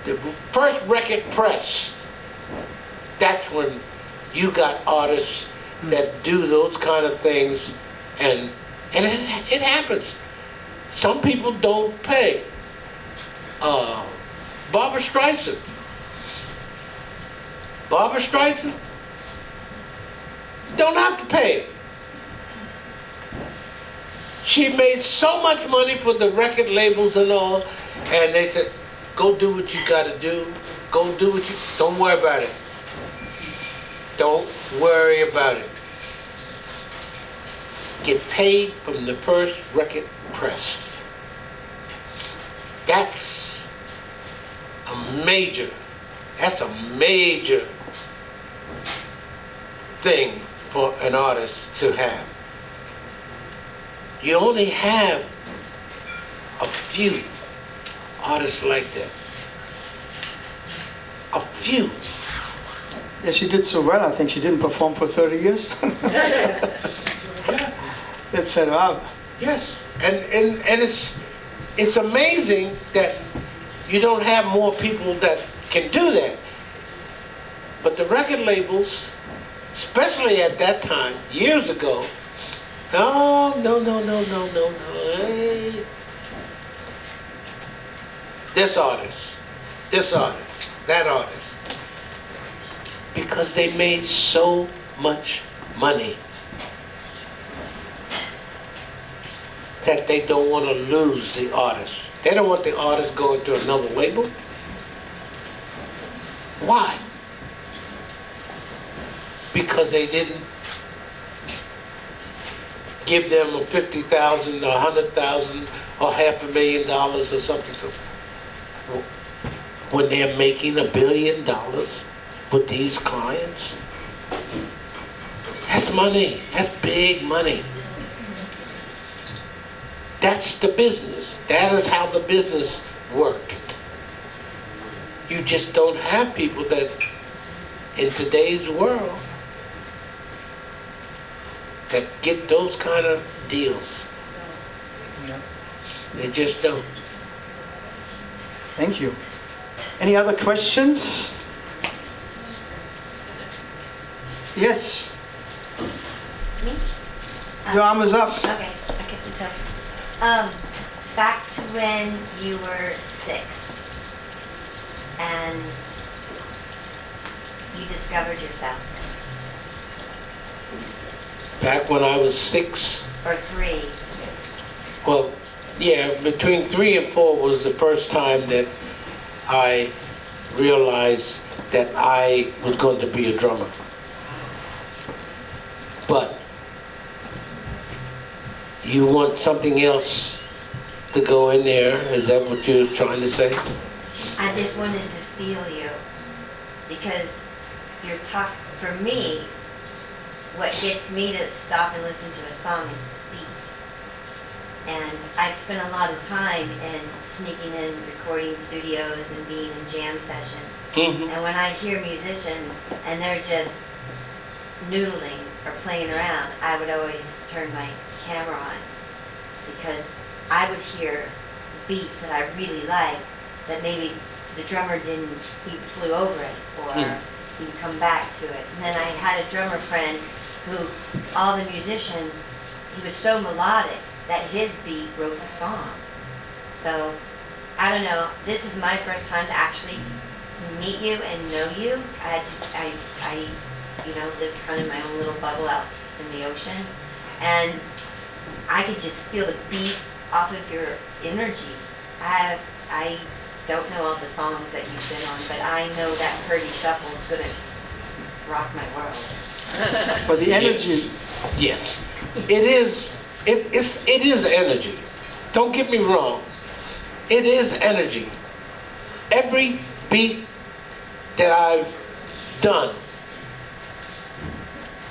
The first record press, that's when you got artists that do those kind of things, and it happens. Some people don't pay. Barbra Streisand. Barbra Streisand don't have to pay. She made so much money for the record labels and all, and they said, go do what you gotta do. Go do what you, don't worry about it. Don't worry about it. Get paid from the first record press. That's a major thing for an artist to have. You only have a few artists like that. A few. Yeah, she did so well. I think she didn't perform for 30 years. That set her up. Yes, and it's amazing that you don't have more people that can do that. But the record labels, especially at that time, years ago, oh, no. Hey. This artist, that artist. Because they made so much money that they don't want to lose the artist. They don't want the artist going to another label. Why? Because they didn't give them a $50,000 or $100,000 or $500,000 or something. So when they're making $1 billion with these clients, that's money. That's big money. That's the business. That is how the business worked. You just don't have people that, in today's world, that get those kind of deals. Yeah. They just don't. Thank you. Any other questions? Yes. Me? Your arm is up. Okay, I can tell. Back to when you were 6 and you discovered yourself, Back when I was 6, or 3. well, yeah, between 3 and 4 was the first time that I realized that I was going to be a drummer. But you want something else to go in there? Is that what you're trying to say? I just wanted to feel you because your talk, for me, what gets me to stop and listen to a song is the beat. And I've spent a lot of time in sneaking in recording studios and being in jam sessions. Mm-hmm. And when I hear musicians and they're just noodling or playing around, I would always turn my camera on because I would hear beats that I really liked that maybe the drummer didn't, he flew over it or he'd come back to it. And then I had a drummer friend who, all the musicians, he was so melodic that his beat wrote the song. So, I don't know, this is my first time to actually meet you and know you. I lived kind of my own little bubble out in the ocean. And I could just feel the beat off of your energy. I don't know all the songs that you've been on, but I know that Purdy Shuffle is gonna rock my world. But the energy, Yes. It is. It is energy. Don't get me wrong. It is energy. Every beat that I've done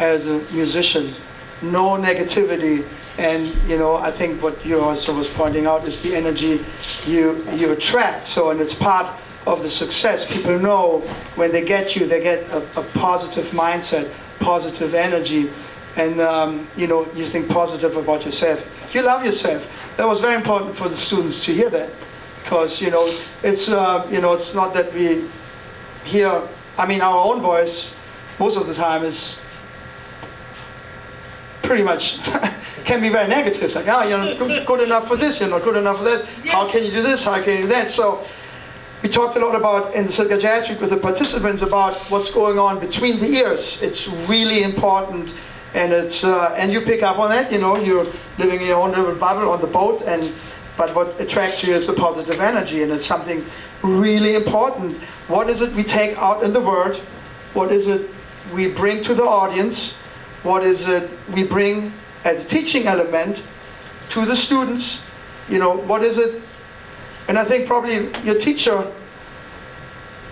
as a musician. No negativity. And I think what you also was pointing out is the energy you attract. So, and it's part of the success. People know when they get you, they get a positive mindset, positive energy, and you think positive about yourself. You love yourself. That was very important for the students to hear that, because it's it's not that we hear. I mean, our own voice most of the time is pretty much can be very negative. It's like, oh, you're not good enough for this, you're not good enough for that. How can you do this? How can you do that? So we talked a lot about in the Sitka Jazz Week with the participants about what's going on between the ears. It's really important, and it's and you pick up on that. You're living in your own little bubble on the boat, but what attracts you is the positive energy, and it's something really important. What is it we take out in the world? What is it we bring to the audience? What is it we bring as a teaching element to the students? What is it? And I think probably your teacher,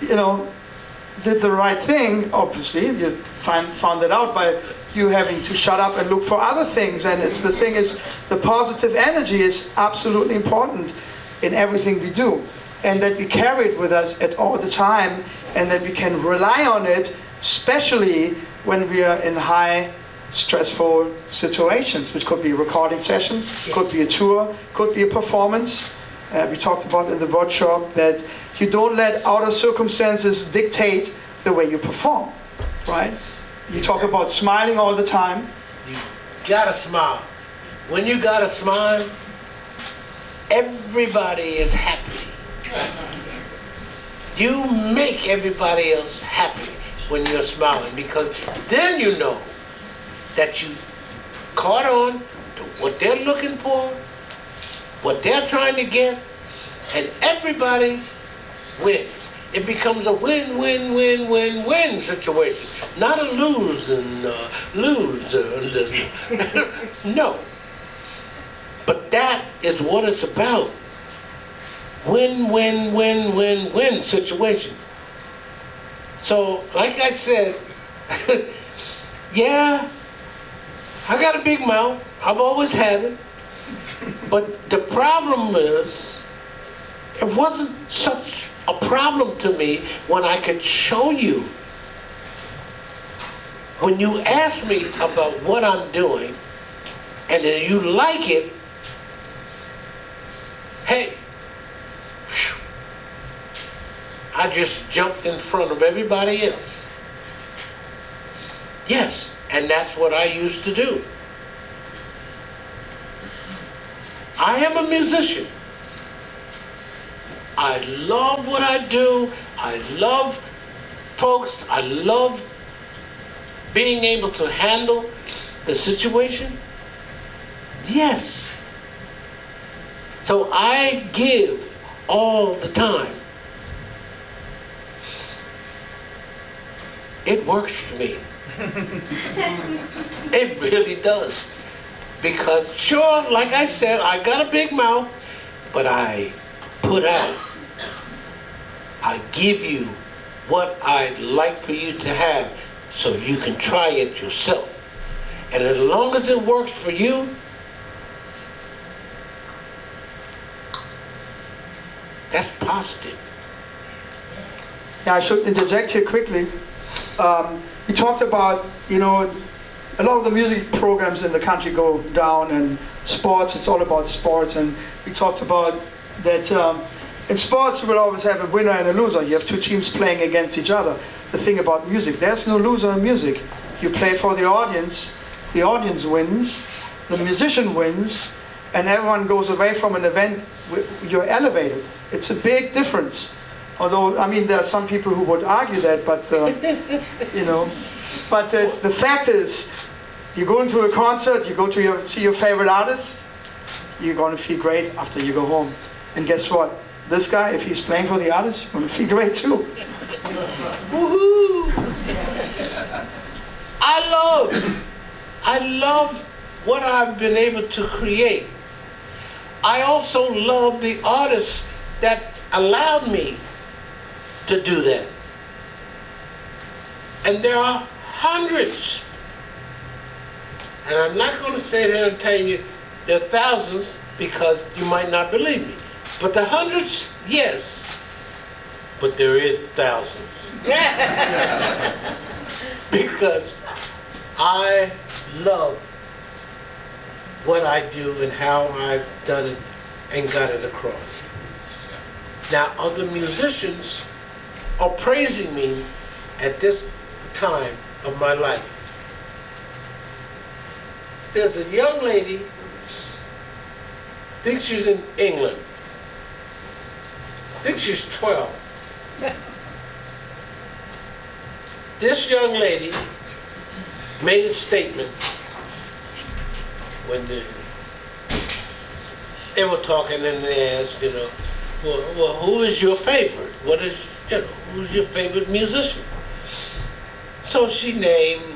did the right thing. Obviously, you found it out by you having to shut up and look for other things. And the thing is, the positive energy is absolutely important in everything we do, and that we carry it with us at all the time, and that we can rely on it, especially when we are in high stressful situations, which could be a recording session, could be a tour, could be a performance. We talked about in the workshop that you don't let outer circumstances dictate the way you perform, right? You talk about smiling all the time. You gotta smile. When you gotta smile, everybody is happy. You make everybody else happy when you're smiling, because then you know that you caught on to what they're looking for, what they're trying to get, and everybody wins. It becomes a win-win-win-win-win situation, not a lose and lose. No. But that is what it's about. Win-win-win-win-win situation. So, like I said, yeah, I got a big mouth. I've always had it. But the problem is, it wasn't such a problem to me when I could show you. When you ask me about what I'm doing, and then you like it, hey, whew, I just jumped in front of everybody else. Yes, and that's what I used to do. I am a musician. I love what I do. I love folks. I love being able to handle the situation. Yes. So I give all the time. It works for me. It really does. Because sure, like I said, I got a big mouth, but I put out. I give you what I'd like for you to have so you can try it yourself. And as long as it works for you, that's positive. Yeah, I should interject here quickly. We talked about, a lot of the music programs in the country go down, and sports, it's all about sports. And we talked about that in sports you will always have a winner and a loser. You have two teams playing against each other. The thing about music, there's no loser in music. You play for the audience wins, the musician wins, and everyone goes away from an event, you're elevated. It's a big difference. Although, there are some people who would argue that, but, but the fact is, you go into a concert, you go to see your favorite artist, you're going to feel great after you go home. And guess what? This guy, if he's playing for the artist, he's going to feel great too. Woohoo! I love what I've been able to create. I also love the artists that allowed me to do that. And there are hundreds And I'm not going to sit here and tell you there are thousands because you might not believe me. But the hundreds, yes. But there is thousands. Because I love what I do and how I've done it and got it across. Now, other musicians are praising me at this time of my life. There's a young lady, I think she's in England. I think she's 12. This young lady made a statement when they were talking and they asked, well, who is your favorite? Who's your favorite musician? So she named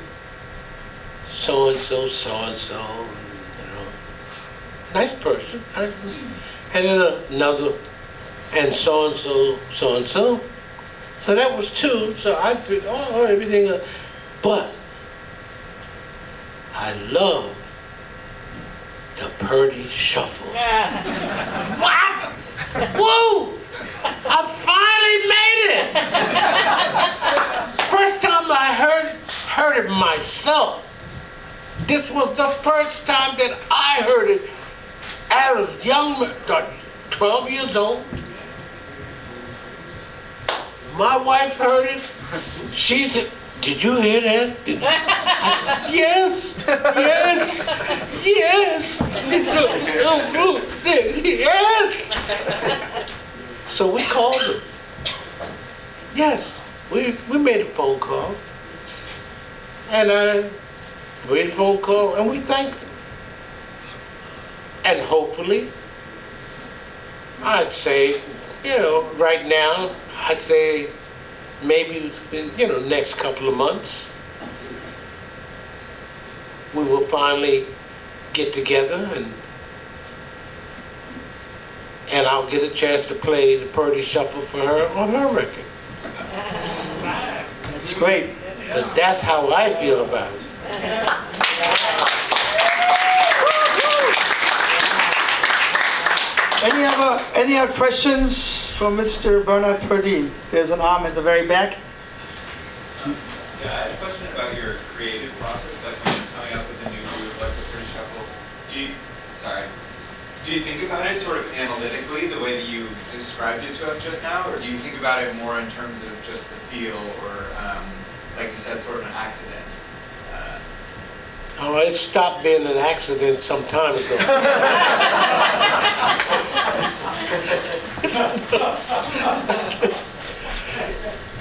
so-and-so, so-and-so, nice person. And then another, and so-and-so, so-and-so. So that was two, so I figured, everything. But I love the Purdy Shuffle. What? Woo! I finally made it! First time I heard it myself. This was the first time that I heard it. I was young, 12 years old. My wife heard it. She said, "Did you hear that?" I said, "Yes, yes, yes." So we called her. Yes, we made a phone call. And I made a phone call and we thanked them. And hopefully, I'd say, right now, I'd say maybe in, next couple of months, we will finally get together and I'll get a chance to play the Purdy Shuffle for her on her record. That's great. Because that's how I feel about it. Any other questions for Mr. Bernard Purdy? There's an arm at the very back. Yeah, I had a question about your creative process, like when you're coming up with a new groove like the Purdy Shuffle. Do you think about it sort of analytically, the way that you described it to us just now, or do you think about it more in terms of just the feel, or like you said, sort of an accident? Oh, it stopped being an accident some time ago.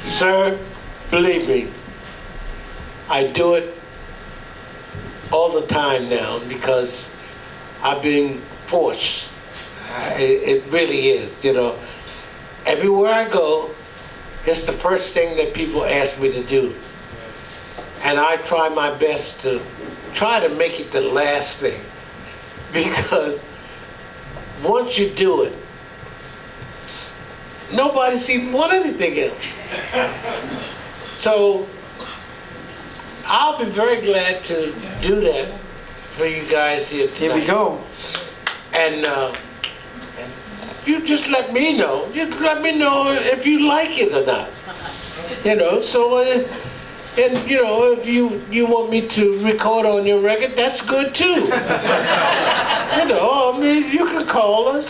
Sir, believe me, I do it all the time now because I've been forced. It really is, Everywhere I go, it's the first thing that people ask me to do. And I try my best to try to make it the last thing. Because once you do it, nobody seems to want anything else. So I'll be very glad to do that for you guys here tonight. Here we go. And you just let me know. Just let me know if you like it or not. So, if you want me to record on your record, that's good too. You can call us.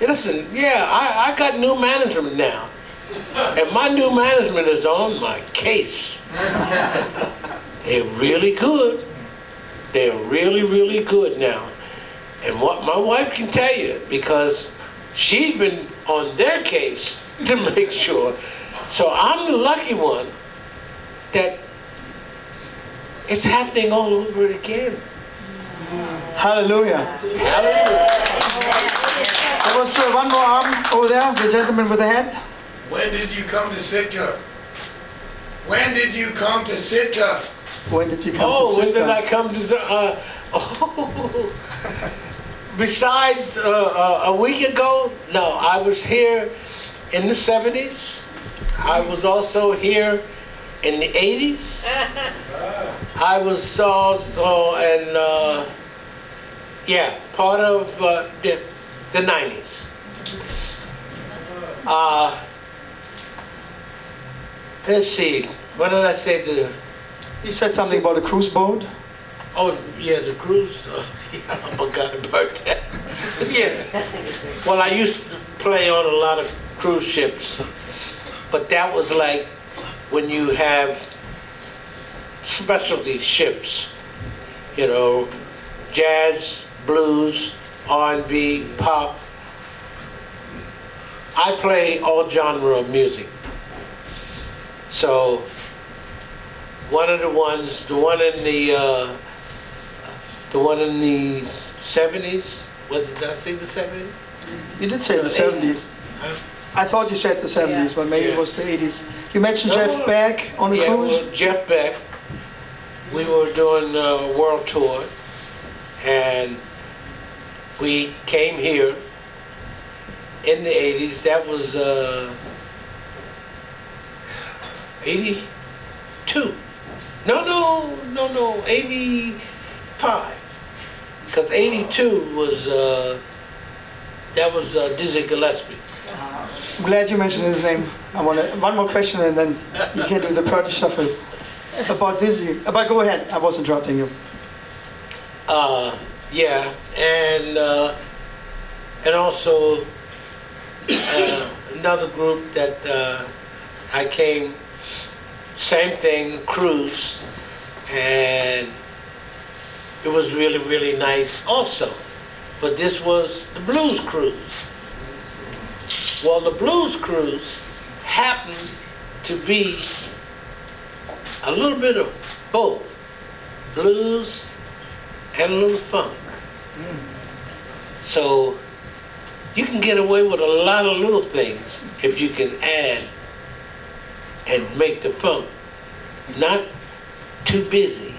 Listen, I got new management now. And my new management is on my case. They're really good. They're really, really good now. And what my wife can tell you, because she's been on their case to make sure. So I'm the lucky one that it's happening all over again. Hallelujah. Hallelujah. There was one more arm over there, the gentleman with the hand. When did you come to Sitka? When did you come to Sitka? When did you come to Oh, when Sitka? did I come to besides a week ago? No, I was here in the 70s. I was also here in the 80s. I was also, and yeah, part of the 90s. Let's see, what did I say? You said something about a cruise boat. Oh, yeah, the cruise. Yeah, I forgot about that. Yeah. That's a good thing. Well, I used to play on a lot of cruise ships, but that was like when you have specialty ships, you know, jazz, blues, R&B, pop. I play all genre of music. So one of the ones, the one in the 70s, did I say the 70s? You did say the 70s. Huh? I thought you said the 70s, but maybe it was the 80s. You mentioned Jeff Beck on the Yeah, cruise. well, Jeff Beck. We were doing a world tour, and we came here in the 80s. That was 82. No, 85. Because 82 was, that was Dizzy Gillespie. I'm glad you mentioned his name. I want one more question and then you can do the party shuffle. About Dizzy. But go ahead, I was interrupting you. Yeah, and also another group that I came, same thing, cruise, and it was really, really nice also. But this was the Blues Cruise. Well, the Blues Cruise happened to be a little bit of both blues and a little funk. So you can get away with a lot of little things if you can add and make the funk not too busy,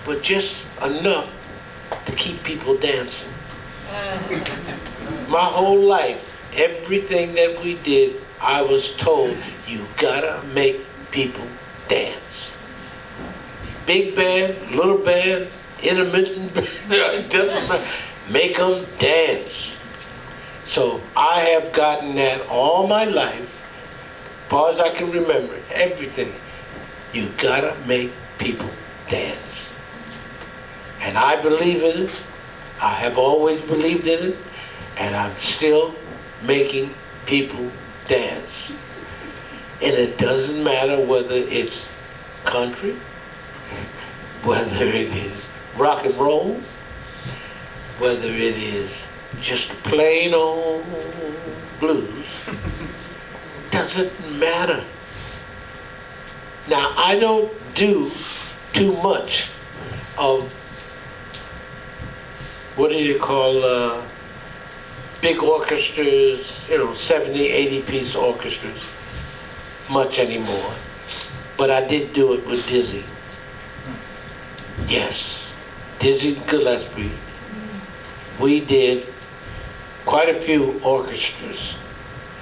but just enough to keep people dancing. My whole life, everything that we did, I was told, you gotta make people dance. Big band, little band, intermittent band, doesn't matter. Make them dance. So I have gotten that all my life, as far as I can remember, everything. You gotta make people dance. And I believe in it. I have always believed in it. And I'm still making people dance. And it doesn't matter whether it's country, whether it is rock and roll, whether it is just plain old blues, doesn't matter. Now, I don't do too much of, what do you call, big orchestras, 70, 80-piece orchestras, much anymore. But I did do it with Dizzy. Yes, Dizzy Gillespie. We did quite a few orchestras.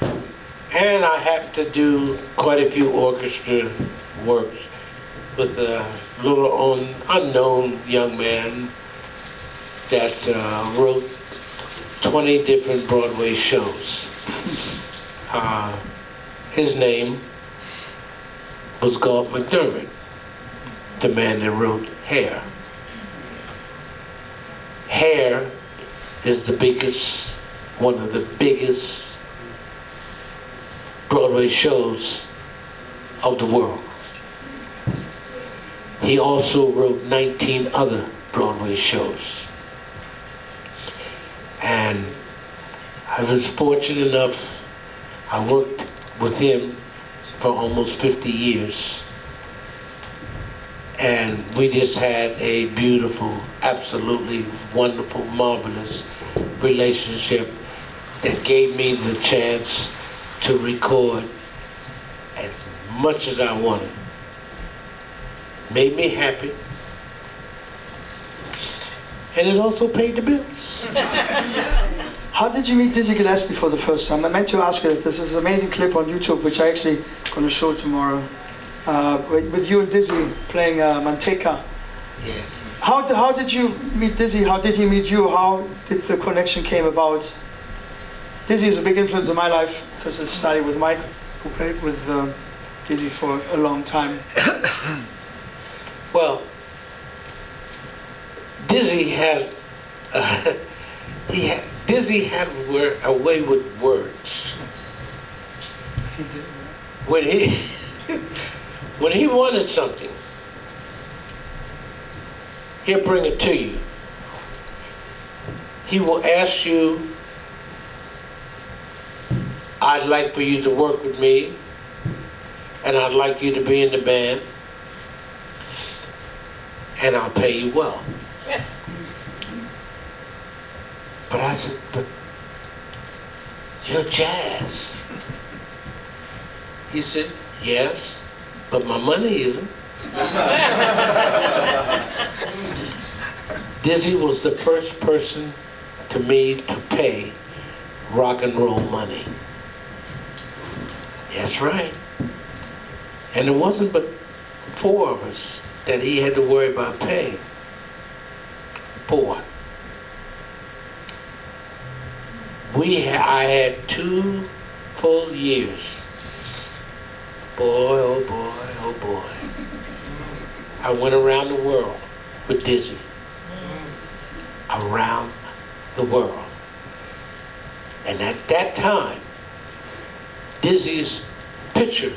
And I happened to do quite a few orchestra works with a little unknown young man that wrote 20 different Broadway shows. His name was Galt McDermott, the man that wrote Hair. Hair is one of the biggest Broadway shows of the world. He also wrote 19 other Broadway shows. And I was fortunate enough, I worked with him for almost 50 years. And we just had a beautiful, absolutely wonderful, marvelous relationship that gave me the chance to record as much as I wanted. Made me happy. And it also paid the bills. How did you meet Dizzy Gillespie for the first time? I meant to ask you that. There's this amazing clip on YouTube, which I actually going to show tomorrow. with you and Dizzy playing Manteca. Yeah. How did you meet Dizzy? How did he meet you? How did the connection came about? Dizzy is a big influence in my life because I studied with Mike, who played with Dizzy for a long time. Well, Dizzy had Dizzy had a way with words. He did. When he when he wanted something, he'll bring it to you. He will ask you, I'd like for you to work with me, and I'd like you to be in the band, and I'll pay you well. But I said, but you're jazz. He said, yes, but my money isn't. Dizzy was the first person to me to pay rock and roll money. That's right. And it wasn't but 4 of us that he had to worry about paying. 4. I had 2 full years. Boy, oh boy, oh boy. I went around the world with Dizzy. Around the world. And at that time, Dizzy's picture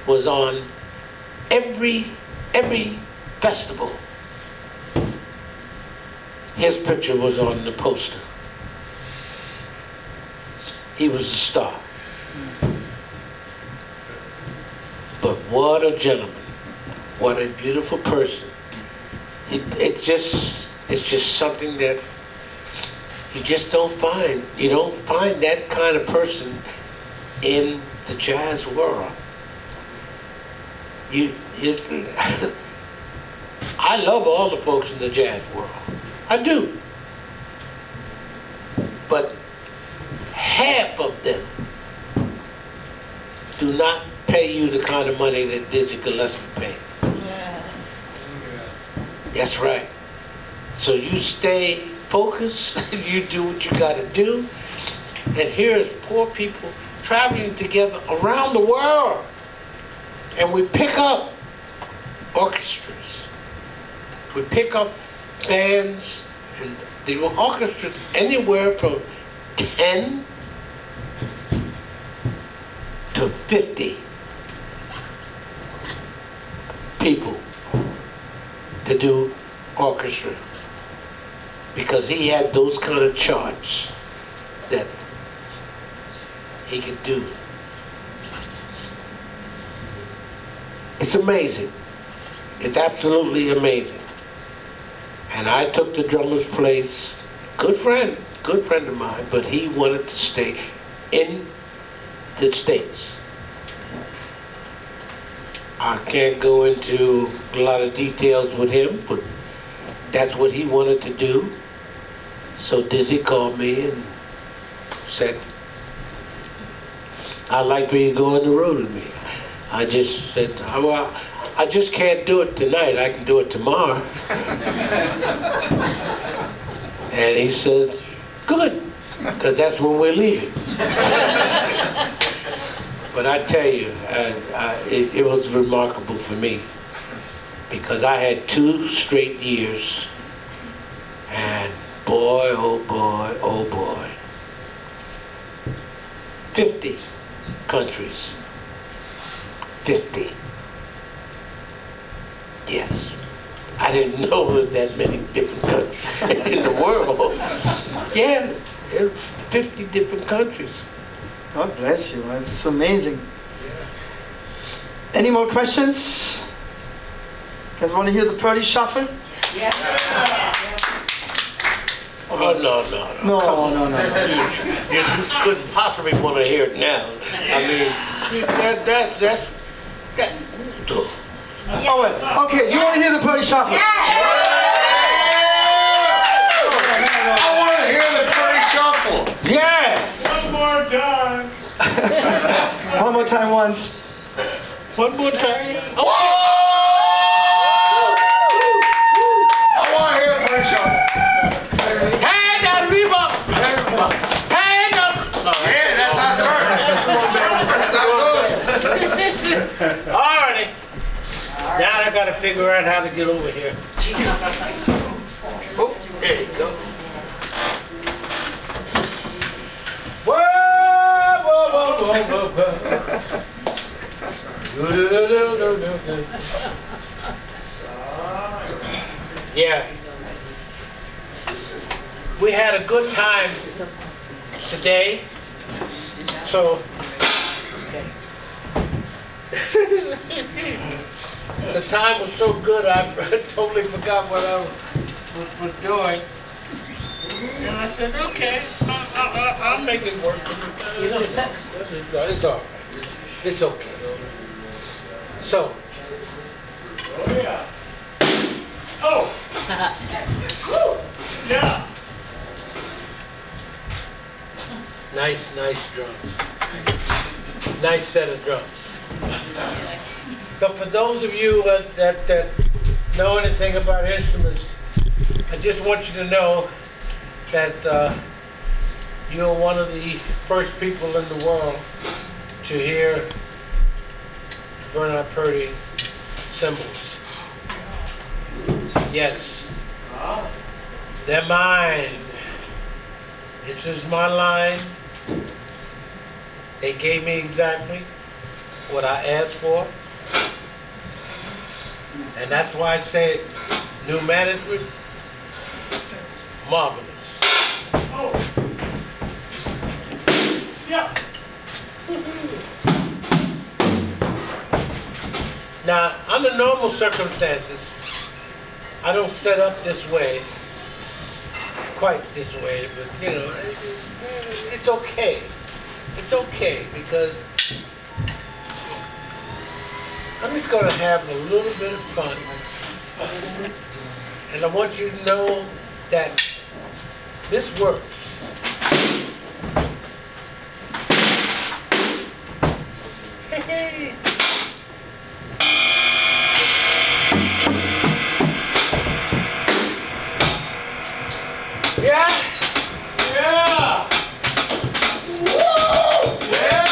was on every festival. His picture was on the poster. He was a star. But what a gentleman. What a beautiful person. It's just something that you just don't find. You don't find that kind of person in the jazz world. I love all the folks in the jazz world. I do. But half of them do not pay you the kind of money that Dizzy Gillespie paid. That's right. So you stay focused, you do what you gotta do, and here's poor people traveling together around the world. And we pick up orchestras. We pick up bands, and the orchestras anywhere from 10 to 50 people to do orchestra, because he had those kind of charts that he could do. It's amazing. It's absolutely amazing. And I took the drummer's place, good friend of mine, but he wanted to stay in the States. I can't go into a lot of details with him, but that's what he wanted to do. So Dizzy called me and said, I'd like for you to go on the road with me. I just said, well, I just can't do it tonight. I can do it tomorrow. And he said, good, because that's when we're leaving. But I tell you, it was remarkable for me, because I had 2 straight years, and boy, oh boy, oh boy, 50 countries. 50. Yes. I didn't know there were that many different countries in the world. Yeah, 50 different countries. God bless you. It's amazing. Any more questions? You guys want to hear the Purdy Shuffle? Yeah. Oh, no. You couldn't possibly want to hear it now. I mean, that's. Oh, wait. Okay, you want to hear the Purdy Shuffle? I want to hear the Purdy Shuffle. Yeah! One more time. One more time once. One more time. Whoa! I want to hear it for each other. Hand on, Reba. Hand on. Yeah, that's how it starts. That's how it goes. Alrighty. Now I gotta figure out how to get over here. Oh, there you go. Whoa, whoa, whoa, whoa, whoa, whoa. Do-do-do-do-do-do. Yeah. We had a good time today, so the time was so good I totally forgot what I was doing. And I said, okay, I'll make it work. You know, it's all right. It's okay. So. Oh, yeah. Oh. Woo. Yeah. Nice drums. Nice set of drums. But for those of you that know anything about instruments, I just want you to know that you're one of the first people in the world to hear Bernard Purdy cymbals. Yes, they're mine. This is my line. They gave me exactly what I asked for. And that's why I say new management, marvelous. Oh. Yeah. Now, under normal circumstances, I don't set up this way, quite this way, but you know, it's okay. It's okay because I'm just going to have a little bit of fun. And I want you to know that this works. Hey. Yeah. Yeah. Woo! Yeah.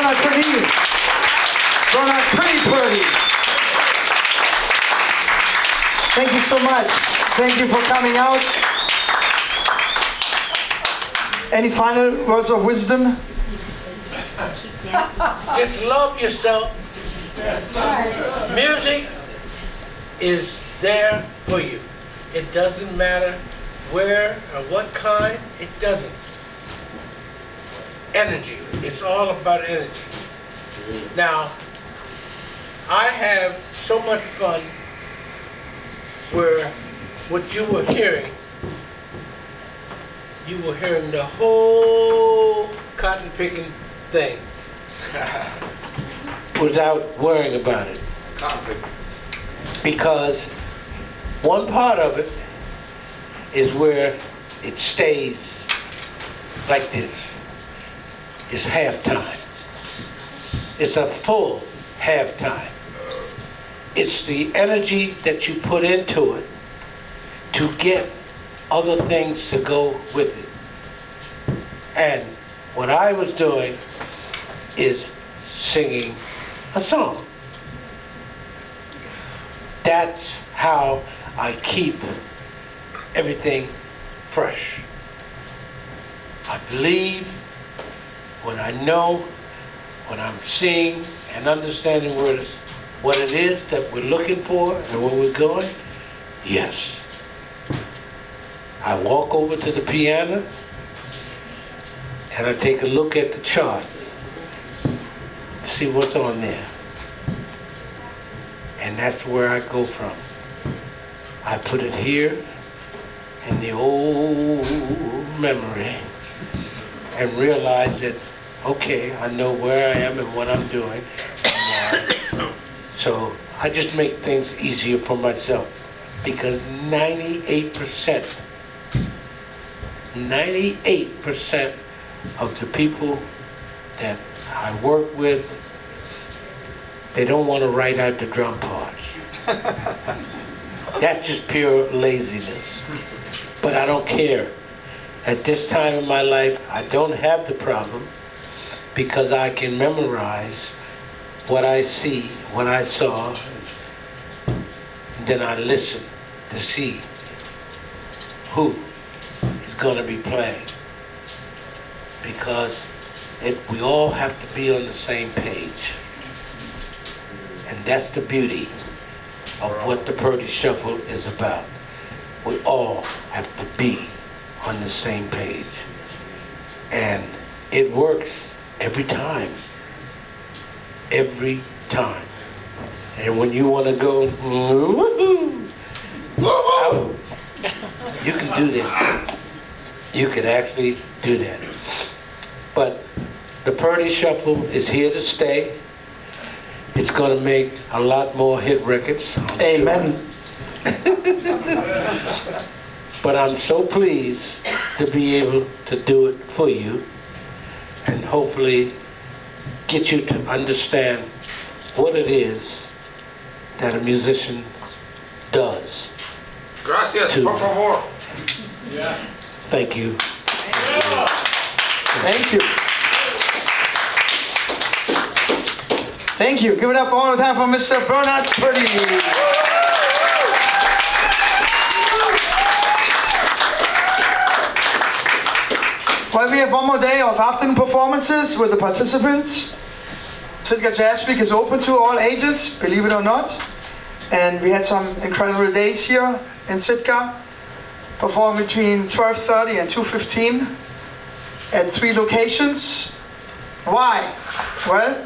Bernard Pretty. Bernard Pretty. Thank you so much. Thank you for coming out. Any final words of wisdom? Just love yourself. Music is there for you. It doesn't matter where or what kind, it doesn't. Energy. It's all about energy. Now, I have so much fun where what you were hearing the whole cotton picking thing without worrying about it. Because one part of it is where it stays like this. It's halftime. It's a full halftime. It's the energy that you put into it to get other things to go with it. And what I was doing is singing a song. That's how I keep everything fresh. I believe when I know, when I'm seeing and understanding what it is that we're looking for and where we're going, yes. I walk over to the piano and I take a look at the chart to see what's on there. And that's where I go from. I put it here in the old memory and realize that, okay, I know where I am and what I'm doing. So I just make things easier for myself because 98% of the people that I work with, they don't want to write out the drum parts. That's just pure laziness. But I don't care. At this time in my life, I don't have the problem because I can memorize what I see, what I saw, and then I listen to see who is going to be playing. Because we all have to be on the same page. And that's the beauty of what the Purdy Shuffle is about. We all have to be on the same page. And it works every time. Every time. And when you want to go, woo-hoo, out, you can do that. You can actually do that. But the Purdy Shuffle is here to stay. It's going to make a lot more hit records. Amen. But I'm so pleased to be able to do it for you and hopefully get you to understand what it is that a musician does. Gracias, por favor. Thank you. Thank you. Thank you. Give it up all the time for Mr. Bernard Purdy. Well, we have one more day of afternoon performances with the participants. Sitka Jazz Week is open to all ages, believe it or not. And we had some incredible days here in Sitka. Performed between 12:30 and 2:15 at 3 locations. Why? Well,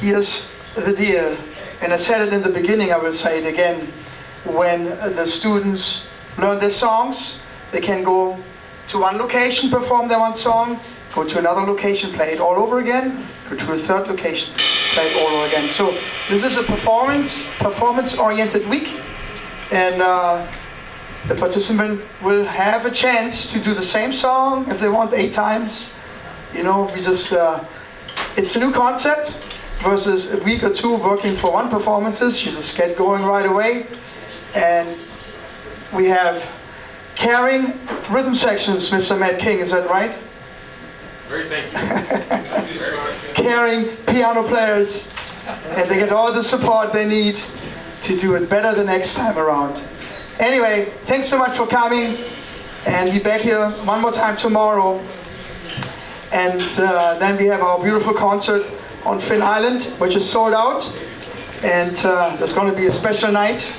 here's the deal. And I said it in the beginning, I will say it again. When the students learn their songs, they can go to one location, perform their one song, go to another location, play it all over again, go to a third location, play it all over again. So this is a performance-oriented week, and the participant will have a chance to do the same song if they want 8 times. You know, we just, it's a new concept versus a week or 2 working for one performances. You just get going right away. And we have caring rhythm sections, Mr. Matt King, is that right? Very thank you. caring piano players, and they get all the support they need to do it better the next time around. Anyway, thanks so much for coming, and be back here one more time tomorrow. And then we have our beautiful concert on Finn Island, which is sold out, and there's going to be a special night.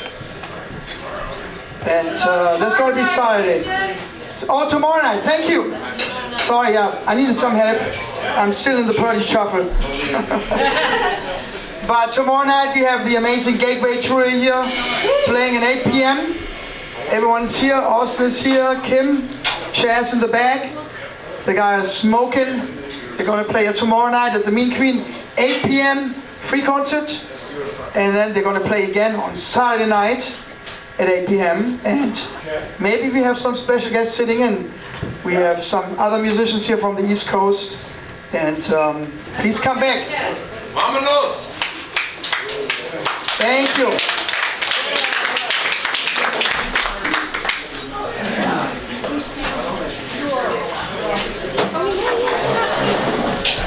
And that's going to be Saturday. Oh, tomorrow night. Thank you. Sorry, yeah, I needed some help. I'm still in the Purdy shuffle. But tomorrow night we have the amazing Gateway Tour here, playing at 8 p.m. Everyone's here. Austin is here. Kim, chairs in the back. The guy is smoking. They're going to play here tomorrow night at the Mean Queen, 8 p.m. free concert. And then they're going to play again on Saturday night at 8 p.m. And maybe we have some special guests sitting in. We have some other musicians here from the East Coast. And please come back. Vámonos! Thank you.